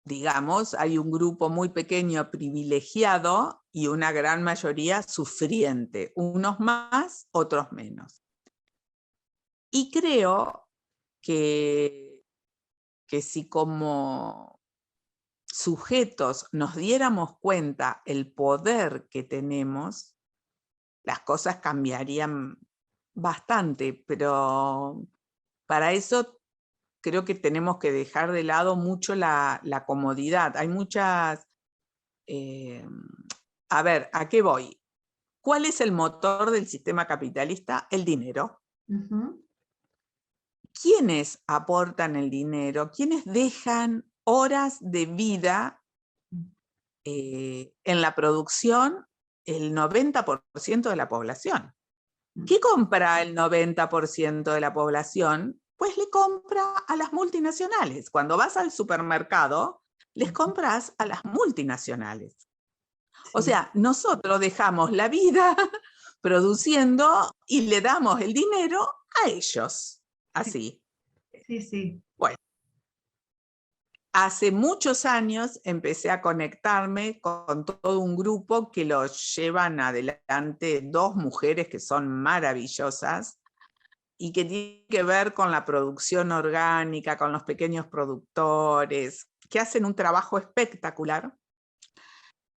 digamos, hay un grupo muy pequeño privilegiado y una gran mayoría sufriente, unos más, otros menos. Y creo que si como sujetos nos diéramos cuenta el poder que tenemos, las cosas cambiarían bastante, pero para eso creo que tenemos que dejar de lado mucho la comodidad. Hay muchas... a ver, ¿a qué voy? ¿Cuál es el motor del sistema capitalista? El dinero. ¿Quiénes aportan el dinero? ¿Quiénes dejan horas de vida en la producción? El 90% de la población. ¿Qué compra el 90% de la población? pues le compra a las multinacionales. Cuando vas al supermercado, les compras a las multinacionales. O Sí, sea, nosotros dejamos la vida produciendo y le damos el dinero a ellos. Así. sí, sí. Bueno, hace muchos años empecé a conectarme con todo un grupo que lo llevan adelante dos mujeres que son maravillosas y que tiene que ver con la producción orgánica, con los pequeños productores, que hacen un trabajo espectacular.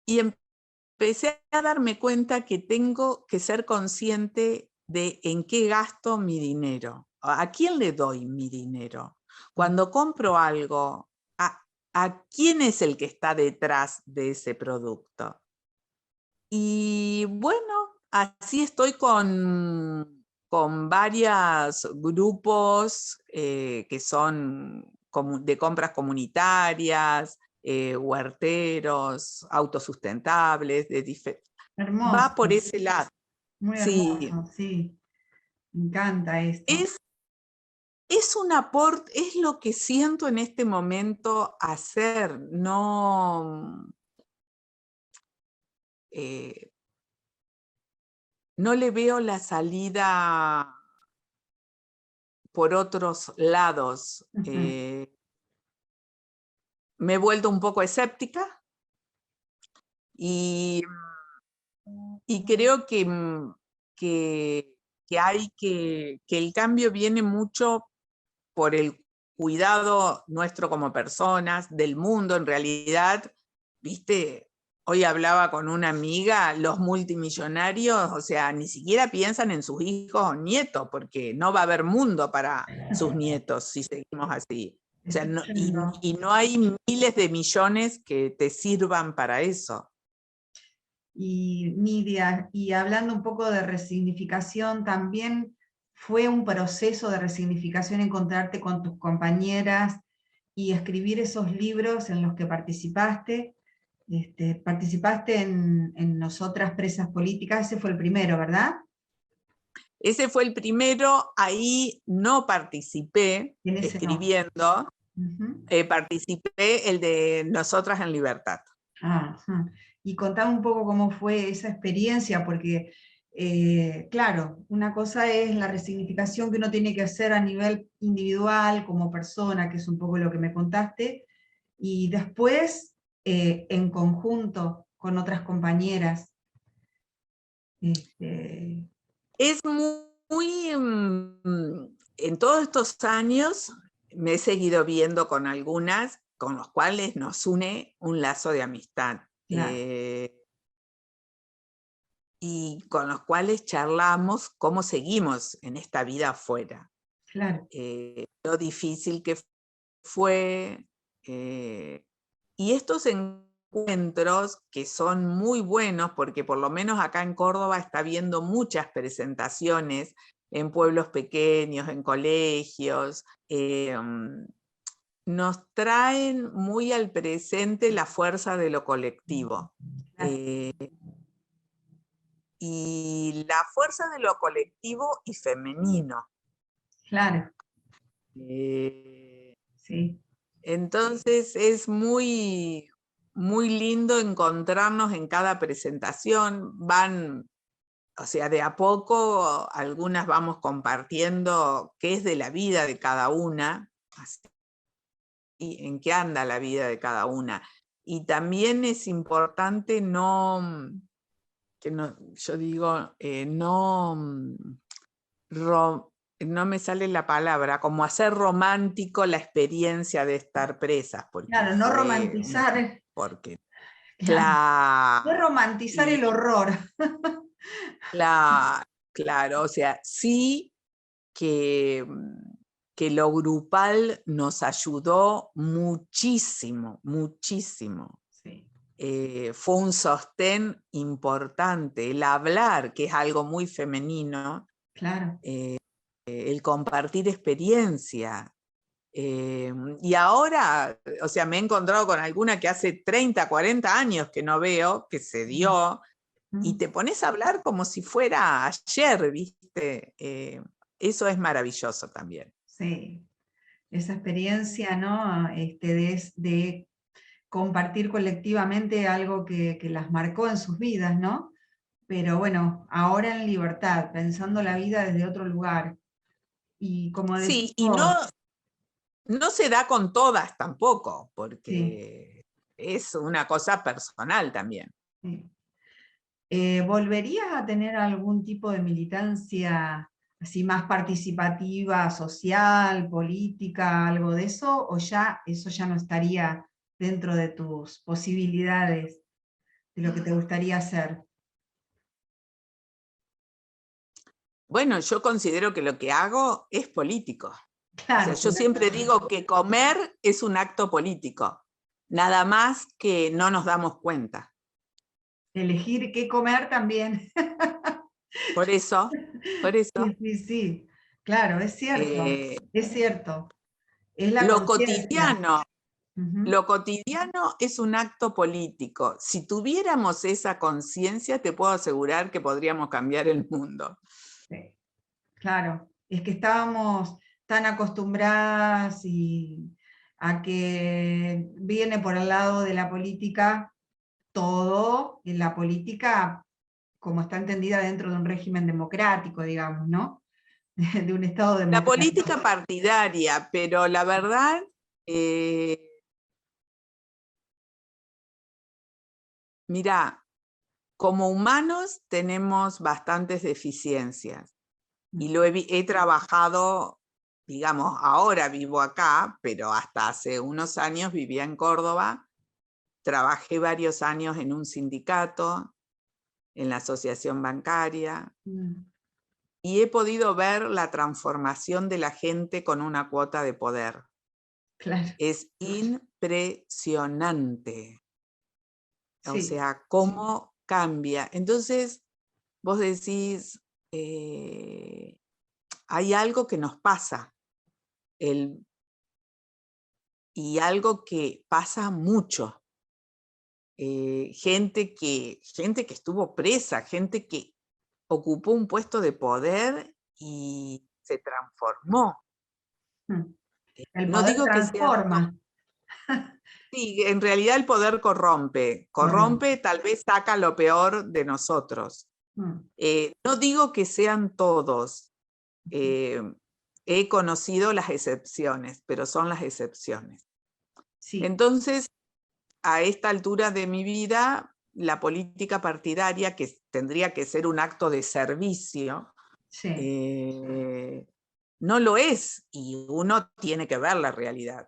Y empecé a darme cuenta que tengo que ser consciente de en qué gasto mi dinero. ¿A quién le doy mi dinero? Cuando compro algo, ¿a quién es el que está detrás de ese producto? Y bueno, así estoy con varios grupos que son de compras comunitarias, huerteros, autosustentables, Hermoso, va por ese lado. muy Sí, hermoso, sí. Me encanta esto. es, es un aporte, es lo que siento en este momento hacer, no, eh, no le veo la salida por otros lados. Ujú. Me he vuelto un poco escéptica y, y creo que, que el cambio viene mucho por el cuidado nuestro como personas, del mundo en realidad. Viste, hoy hablaba con una amiga, los multimillonarios, o sea, ni siquiera piensan en sus hijos o nietos, porque no va a haber mundo para sus nietos si seguimos así. O sea, Estoy yendo. y no hay miles de millones que te sirvan para eso. Y Nidia, y hablando un poco de resignificación, también fue un proceso de resignificación encontrarte con tus compañeras y escribir esos libros en los que participaste. Participaste en Nosotras Presas Políticas, ese fue el primero, ¿verdad? Ese fue el primero, ahí no participé En ese no. escribiendo, Ujú. participé el de Nosotras en Libertad. Ajá. Y contame un poco cómo fue esa experiencia, porque, claro, una cosa es la resignificación que uno tiene que hacer a nivel individual, como persona, que es un poco lo que me contaste, y después, en conjunto con otras compañeras. Este, Es en todos estos años me he seguido viendo con algunas con los cuales nos une un lazo de amistad. claro, Y con los cuales charlamos cómo seguimos en esta vida afuera. claro, Lo difícil que fue. Y estos encuentros que son muy buenos, porque por lo menos acá en Córdoba está habiendo muchas presentaciones en pueblos pequeños, en colegios, nos traen muy al presente la fuerza de lo colectivo. claro, Y la fuerza de lo colectivo y femenino. claro, Eh, sí, entonces es muy, muy lindo encontrarnos en cada presentación. O sea, de a poco algunas vamos compartiendo qué es de la vida de cada una, así, y en qué anda la vida de cada una. Y también es importante yo digo, no me sale la palabra, como hacer romántico la experiencia de estar presas, porque claro, no fue, romantizar, porque, claro, no claro, romantizar y el horror. claro, o sea, sí que, que lo grupal nos ayudó muchísimo, muchísimo. Sí, Fue un sostén importante, el hablar, que es algo muy femenino, claro. el compartir experiencia. Y ahora, o sea, me he encontrado con alguna que hace 30, 40 años que no veo, que se dio, y Mm. te pones a hablar como si fuera ayer, ¿viste? Eso es maravilloso también. sí. Esa experiencia, ¿no? De compartir colectivamente algo que las marcó en sus vidas, ¿no? Pero bueno, ahora en libertad, pensando la vida desde otro lugar. Y como decís Sí, y no, vos, no se da con todas tampoco, sí, porque es una cosa personal también. sí. ¿Volverías a tener algún tipo de militancia así más participativa, social, política, algo de eso? ¿O ya eso ya no estaría dentro de tus posibilidades, de lo que te gustaría hacer? Bueno, yo considero que lo que hago es político. O sea, Claro, yo siempre digo que comer es un acto político, nada más que no nos damos cuenta. elegir qué comer también. Por eso, por eso, Sí, sí, sí. Claro, es cierto, eh, es cierto. Es la lo conciencia. cotidiano, Ujú. lo cotidiano es un acto político. Si tuviéramos esa conciencia, te puedo asegurar que podríamos cambiar el mundo. Sí, claro, es que estábamos tan acostumbradas a que viene por el lado de la política todo, en la política como está entendida dentro de un régimen democrático, digamos, ¿no? De un Estado La democrático. política partidaria, pero la verdad, mira, como humanos tenemos bastantes deficiencias y he trabajado, digamos, ahora vivo acá, pero hasta hace unos años vivía en Córdoba, trabajé varios años en un sindicato, en la asociación bancaria, Mm, y he podido ver la transformación de la gente con una cuota de poder. claro, Es impresionante. O sí. sea, cómo cambia. Entonces, vos decís, eh, hay algo que nos pasa, el, y algo que pasa mucho. Gente que estuvo presa, gente que ocupó un puesto de poder y se transformó. Mm. El No poder digo que sean transforma. sí, en realidad el poder corrompe. Correcto. Corrompe, tal vez saca lo peor de nosotros. Mm, No digo que sean todos. eh, He conocido las excepciones, pero son las excepciones. sí, Entonces, a esta altura de mi vida, la política partidaria, que tendría que ser un acto de servicio, sí. eh, no lo es, y uno tiene que ver la realidad.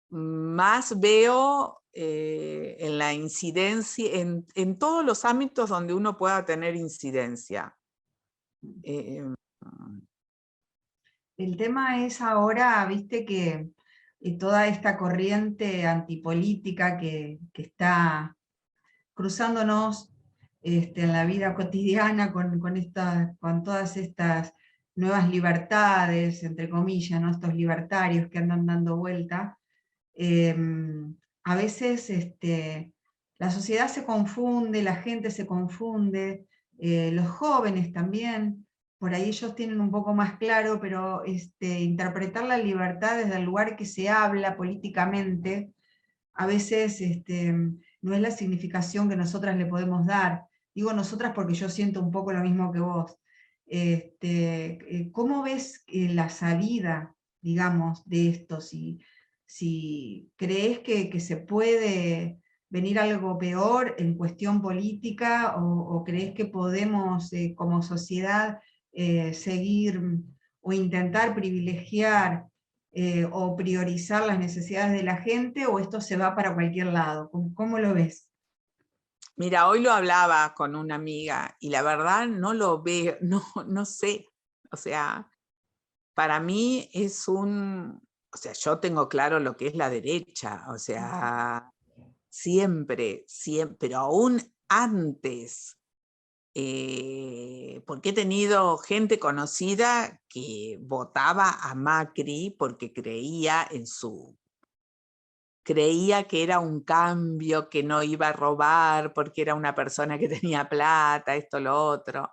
Más veo en la incidencia, en todos los ámbitos donde uno pueda tener incidencia. Eh, El tema es ahora, viste, que toda esta corriente antipolítica que está cruzándonos en la vida cotidiana con todas estas nuevas libertades, entre comillas, ¿no? Estos libertarios que andan dando vuelta, eh, a veces la sociedad se confunde, la gente se confunde, los jóvenes también, por ahí ellos tienen un poco más claro, pero interpretar la libertad desde el lugar que se habla políticamente, a veces no es la significación que nosotras le podemos dar. Digo nosotras porque yo siento un poco lo mismo que vos. ¿Cómo ves la salida, digamos, de esto? Si crees que se puede venir algo peor en cuestión política o crees que podemos como sociedad seguir o intentar privilegiar o priorizar las necesidades de la gente o esto se va para cualquier lado? ¿Cómo lo ves? Mira, hoy lo hablaba con una amiga y la verdad no lo veo, no sé. O sea, para mí es o sea, yo tengo claro lo que es la derecha, o sea, siempre, siempre, pero aún antes, porque he tenido gente conocida que votaba a Macri porque creía que era un cambio, que no iba a robar, porque era una persona que tenía plata, esto, lo otro.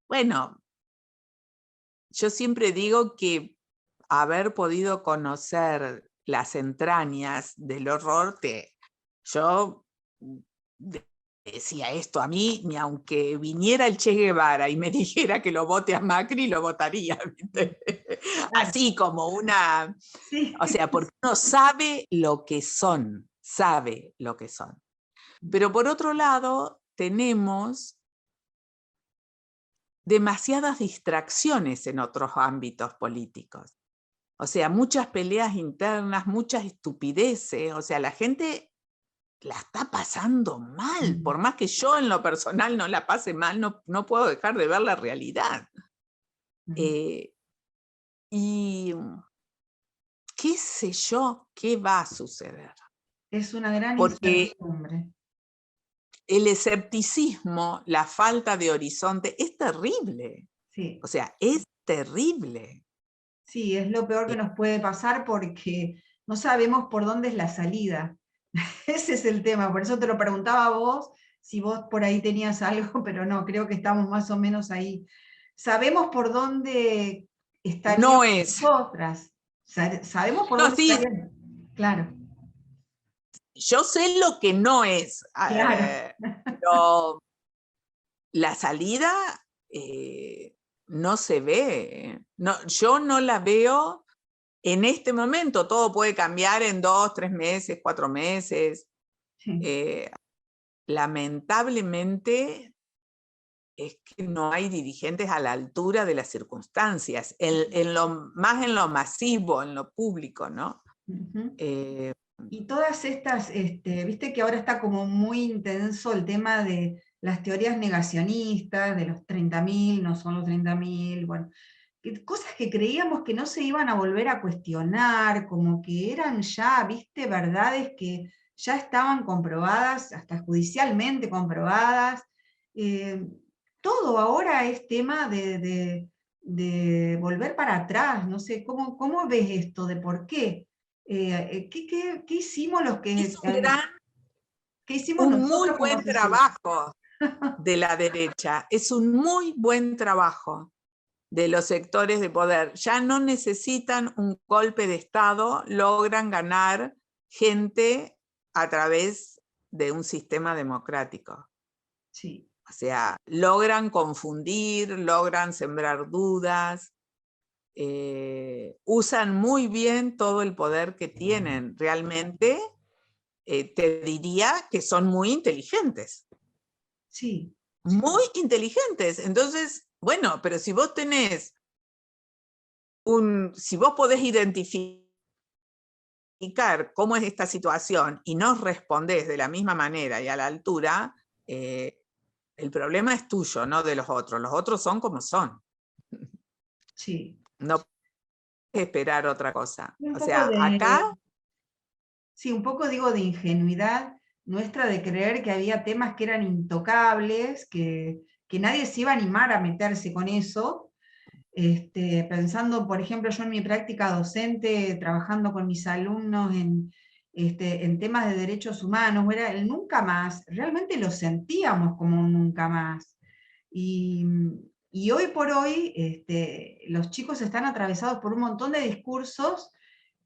Bueno, yo siempre digo que haber podido conocer las entrañas del horror, yo decía esto, a mí, ni aunque viniera el Che Guevara y me dijera que lo vote a Macri, lo votaría, ¿viste? Así como una, Sí. o sea, porque uno sabe lo que son, sabe lo que son. Pero por otro lado, tenemos demasiadas distracciones en otros ámbitos políticos. O sea, muchas peleas internas, muchas estupideces. O sea, la gente la está pasando mal. Por más que yo en lo personal no la pase mal, no puedo dejar de ver la realidad. Y qué sé yo, qué va a suceder. Es una gran Porque incertidumbre. el escepticismo, la falta de horizonte, es terrible. Sí. O sea, es terrible. Sí, es lo peor que nos puede pasar porque no sabemos por dónde es la salida. Ese es el tema, por eso te lo preguntaba a vos, si vos por ahí tenías algo, pero no, creo que estamos más o menos ahí. Sabemos por dónde estaríamos No es. nosotras, sabemos por No, dónde sí, estaríamos. Claro, yo sé lo que no es. claro. Pero la salida no se ve. No, yo no la veo en este momento. Todo puede cambiar en 2, 3 meses, 4 meses. Sí. Lamentablemente es que no hay dirigentes a la altura de las circunstancias, más en lo masivo, en lo público, ¿no? Ujú. Eh, Y todas estas, viste que ahora está como muy intenso el tema de las teorías negacionistas, de los 30.000, no son los 30.000, bueno, cosas que creíamos que no se iban a volver a cuestionar, como que eran ya, viste, verdades que ya estaban comprobadas, hasta judicialmente comprobadas. Eh, Todo ahora es tema de volver para atrás, no sé, ¿cómo ves esto? ¿De por qué? ¿Qué hicimos es qué hicimos un muy nosotros como buen sociedad? trabajo de la derecha, es un muy buen trabajo de los sectores de poder. Ya no necesitan un golpe de Estado, logran ganar gente a través de un sistema democrático. Sí. O sea, logran confundir, logran sembrar dudas, usan muy bien todo el poder que tienen. Realmente te diría que son muy inteligentes. Sí, Muy inteligentes. Entonces, bueno, pero si vos tenés si vos podés identificar cómo es esta situación y no respondés de la misma manera y a la altura, el problema es tuyo, no de los otros. Los otros son como son. sí. No puedes esperar otra cosa. Un O poco sea, acá sí, un poco digo de ingenuidad nuestra de creer que había temas que eran intocables, que nadie se iba a animar a meterse con eso. Pensando, por ejemplo, yo en mi práctica docente, trabajando con mis alumnos en temas de derechos humanos, era el nunca más, realmente lo sentíamos como un nunca más. Y, y hoy por hoy los chicos están atravesados por un montón de discursos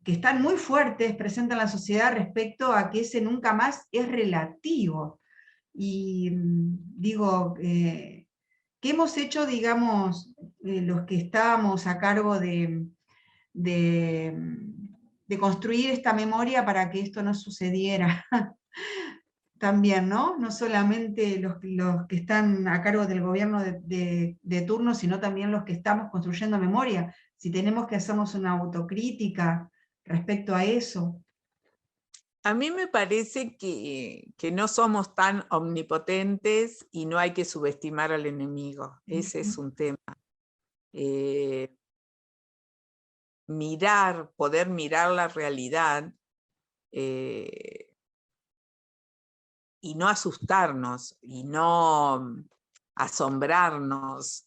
que están muy fuertes, presentan la sociedad respecto a que ese nunca más es relativo. Y digo, ¿qué hemos hecho, digamos, los que estábamos a cargo de, de construir esta memoria para que esto no sucediera? También, ¿no? No solamente los que están a cargo del gobierno de turno, sino también los que estamos construyendo memoria. Si tenemos que hacernos una autocrítica respecto a eso. a mí me parece que no somos tan omnipotentes y no hay que subestimar al enemigo. Ese es un tema. Poder mirar la realidad y no asustarnos y no asombrarnos.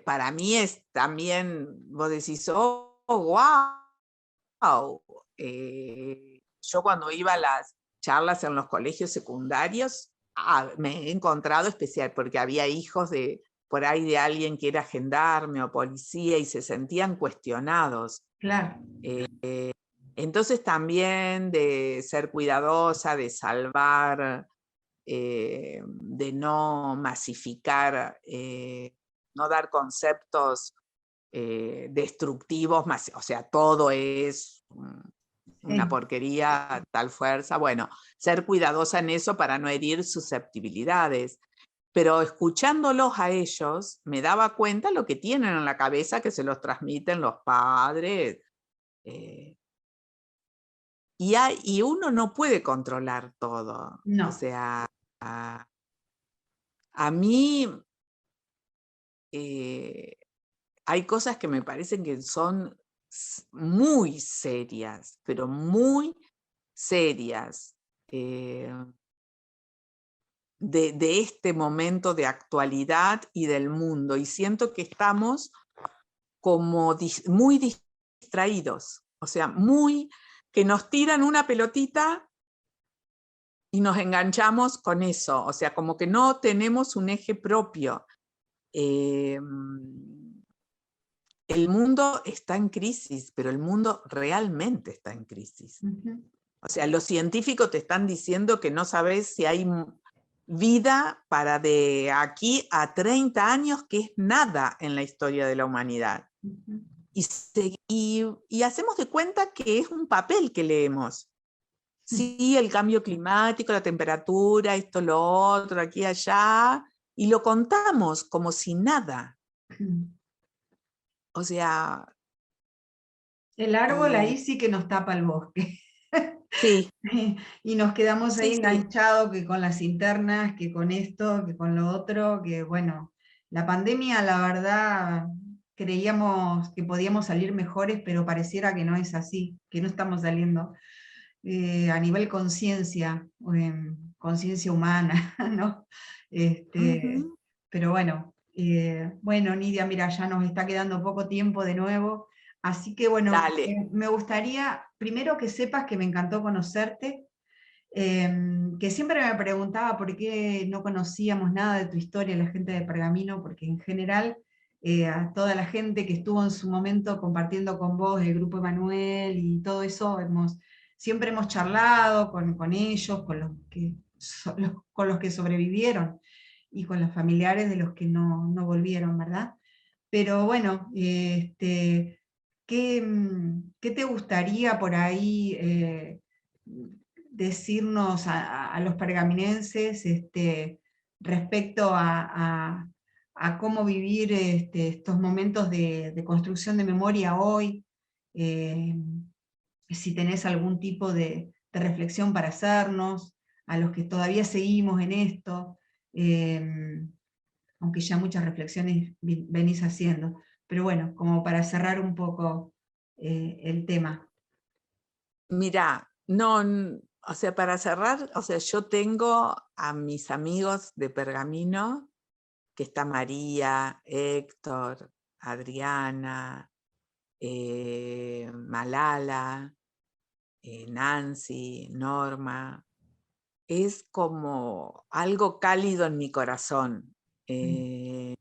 Para mí es también, vos decís, oh, wow. Yo cuando iba a las charlas en los colegios secundarios, me he encontrado especial, porque había hijos de por ahí de alguien que era gendarme o policía y se sentían cuestionados. Claro. Entonces también de ser cuidadosa, de salvar, de no masificar, no dar conceptos destructivos, o sea, todo es una porquería, tal fuerza. Bueno, ser cuidadosa en eso para no herir susceptibilidades. Pero escuchándolos a ellos, me daba cuenta lo que tienen en la cabeza que se los transmiten los padres. Y uno no puede controlar todo. No. O sea, a mí hay cosas que me parecen que son muy serias, pero muy serias, de este momento de actualidad y del mundo. Y siento que estamos como muy distraídos, o sea, que nos tiran una pelotita y nos enganchamos con eso, o sea, como que no tenemos un eje propio. El mundo está en crisis, pero el mundo realmente está en crisis. O sea, los científicos te están diciendo que no sabes si hay vida para de aquí a 30 años, que es nada en la historia de la humanidad. Y hacemos de cuenta que es un papel que leemos. Sí, el cambio climático, la temperatura, esto, lo otro, aquí y allá, y lo contamos como si nada. O sea... El árbol ahí sí que nos tapa el bosque. Sí. Y nos quedamos ahí Sí, enganchados, que con las internas, que con esto, que con lo otro, que bueno, la pandemia, la verdad, creíamos que podíamos salir mejores, pero pareciera que no es así, que no estamos saliendo a nivel conciencia, conciencia humana, ¿no? Pero bueno, bueno, Nidia, mira, ya nos está quedando poco tiempo de nuevo, así que bueno, me gustaría primero que sepas que me encantó conocerte, que siempre me preguntaba por qué no conocíamos nada de tu historia, la gente de Pergamino, porque en general a toda la gente que estuvo en su momento compartiendo con vos, el Grupo Emanuel y todo eso, siempre hemos charlado con ellos, con los que sobrevivieron y con los familiares de los que no volvieron, ¿verdad? Pero bueno, ¿qué te gustaría por ahí decirnos a los pergaminenses respecto a cómo vivir estos momentos de construcción de memoria hoy? Si tenés algún tipo de reflexión para hacernos, a los que todavía seguimos en esto, aunque ya muchas reflexiones venís haciendo. Pero bueno, como para cerrar un poco el tema. Mira, no, o sea, para cerrar, o sea, yo tengo a mis amigos de Pergamino, que está María, Héctor, Adriana, Malala, Nancy, Norma. Es como algo cálido en mi corazón. ¿Qué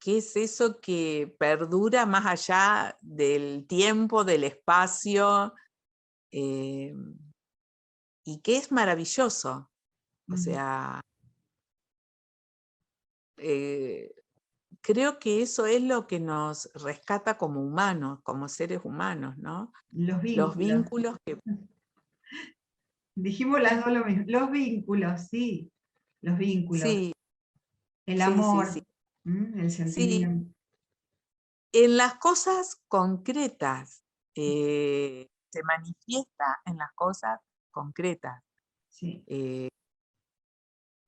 es eso que perdura más allá del tiempo, del espacio, y que es maravilloso? O sea, creo que eso es lo que nos rescata como humanos, como seres humanos, ¿no? Los Los vínculos. vínculos que... Dijimos las dos lo mismo. Los vínculos, sí. Los vínculos. Sí, El sí, sí, amor, sí. el Sí, sentimiento. en las cosas concretas, se manifiesta en las cosas concretas. Sí.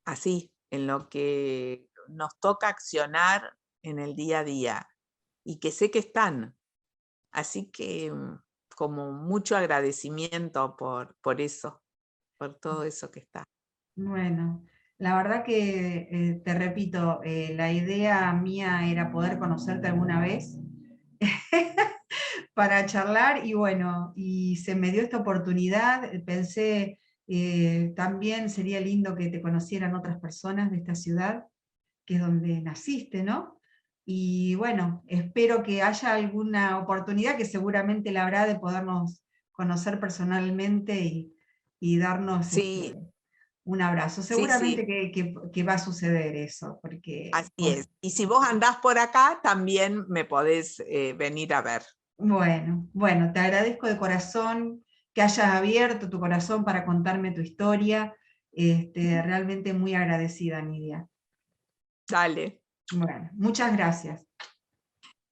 Así, en lo que nos toca accionar en el día a día y que sé que están. Así que como mucho agradecimiento por eso, por todo eso que está. Bueno, la verdad que te repito, la idea mía era poder conocerte alguna vez para charlar y bueno, y se me dio esta oportunidad, pensé también sería lindo que te conocieran otras personas de esta ciudad, que es donde naciste, ¿no? Y bueno, espero que haya alguna oportunidad, que seguramente la habrá, de podernos conocer personalmente y darnos Sí, un abrazo. sí, Seguramente sí, que va a suceder eso, porque, así es. Y si vos andás por acá, también me podés venir a ver. bueno, te agradezco de corazón que hayas abierto tu corazón para contarme tu historia. Realmente muy agradecida, Nidia. Dale. Bueno, muchas gracias.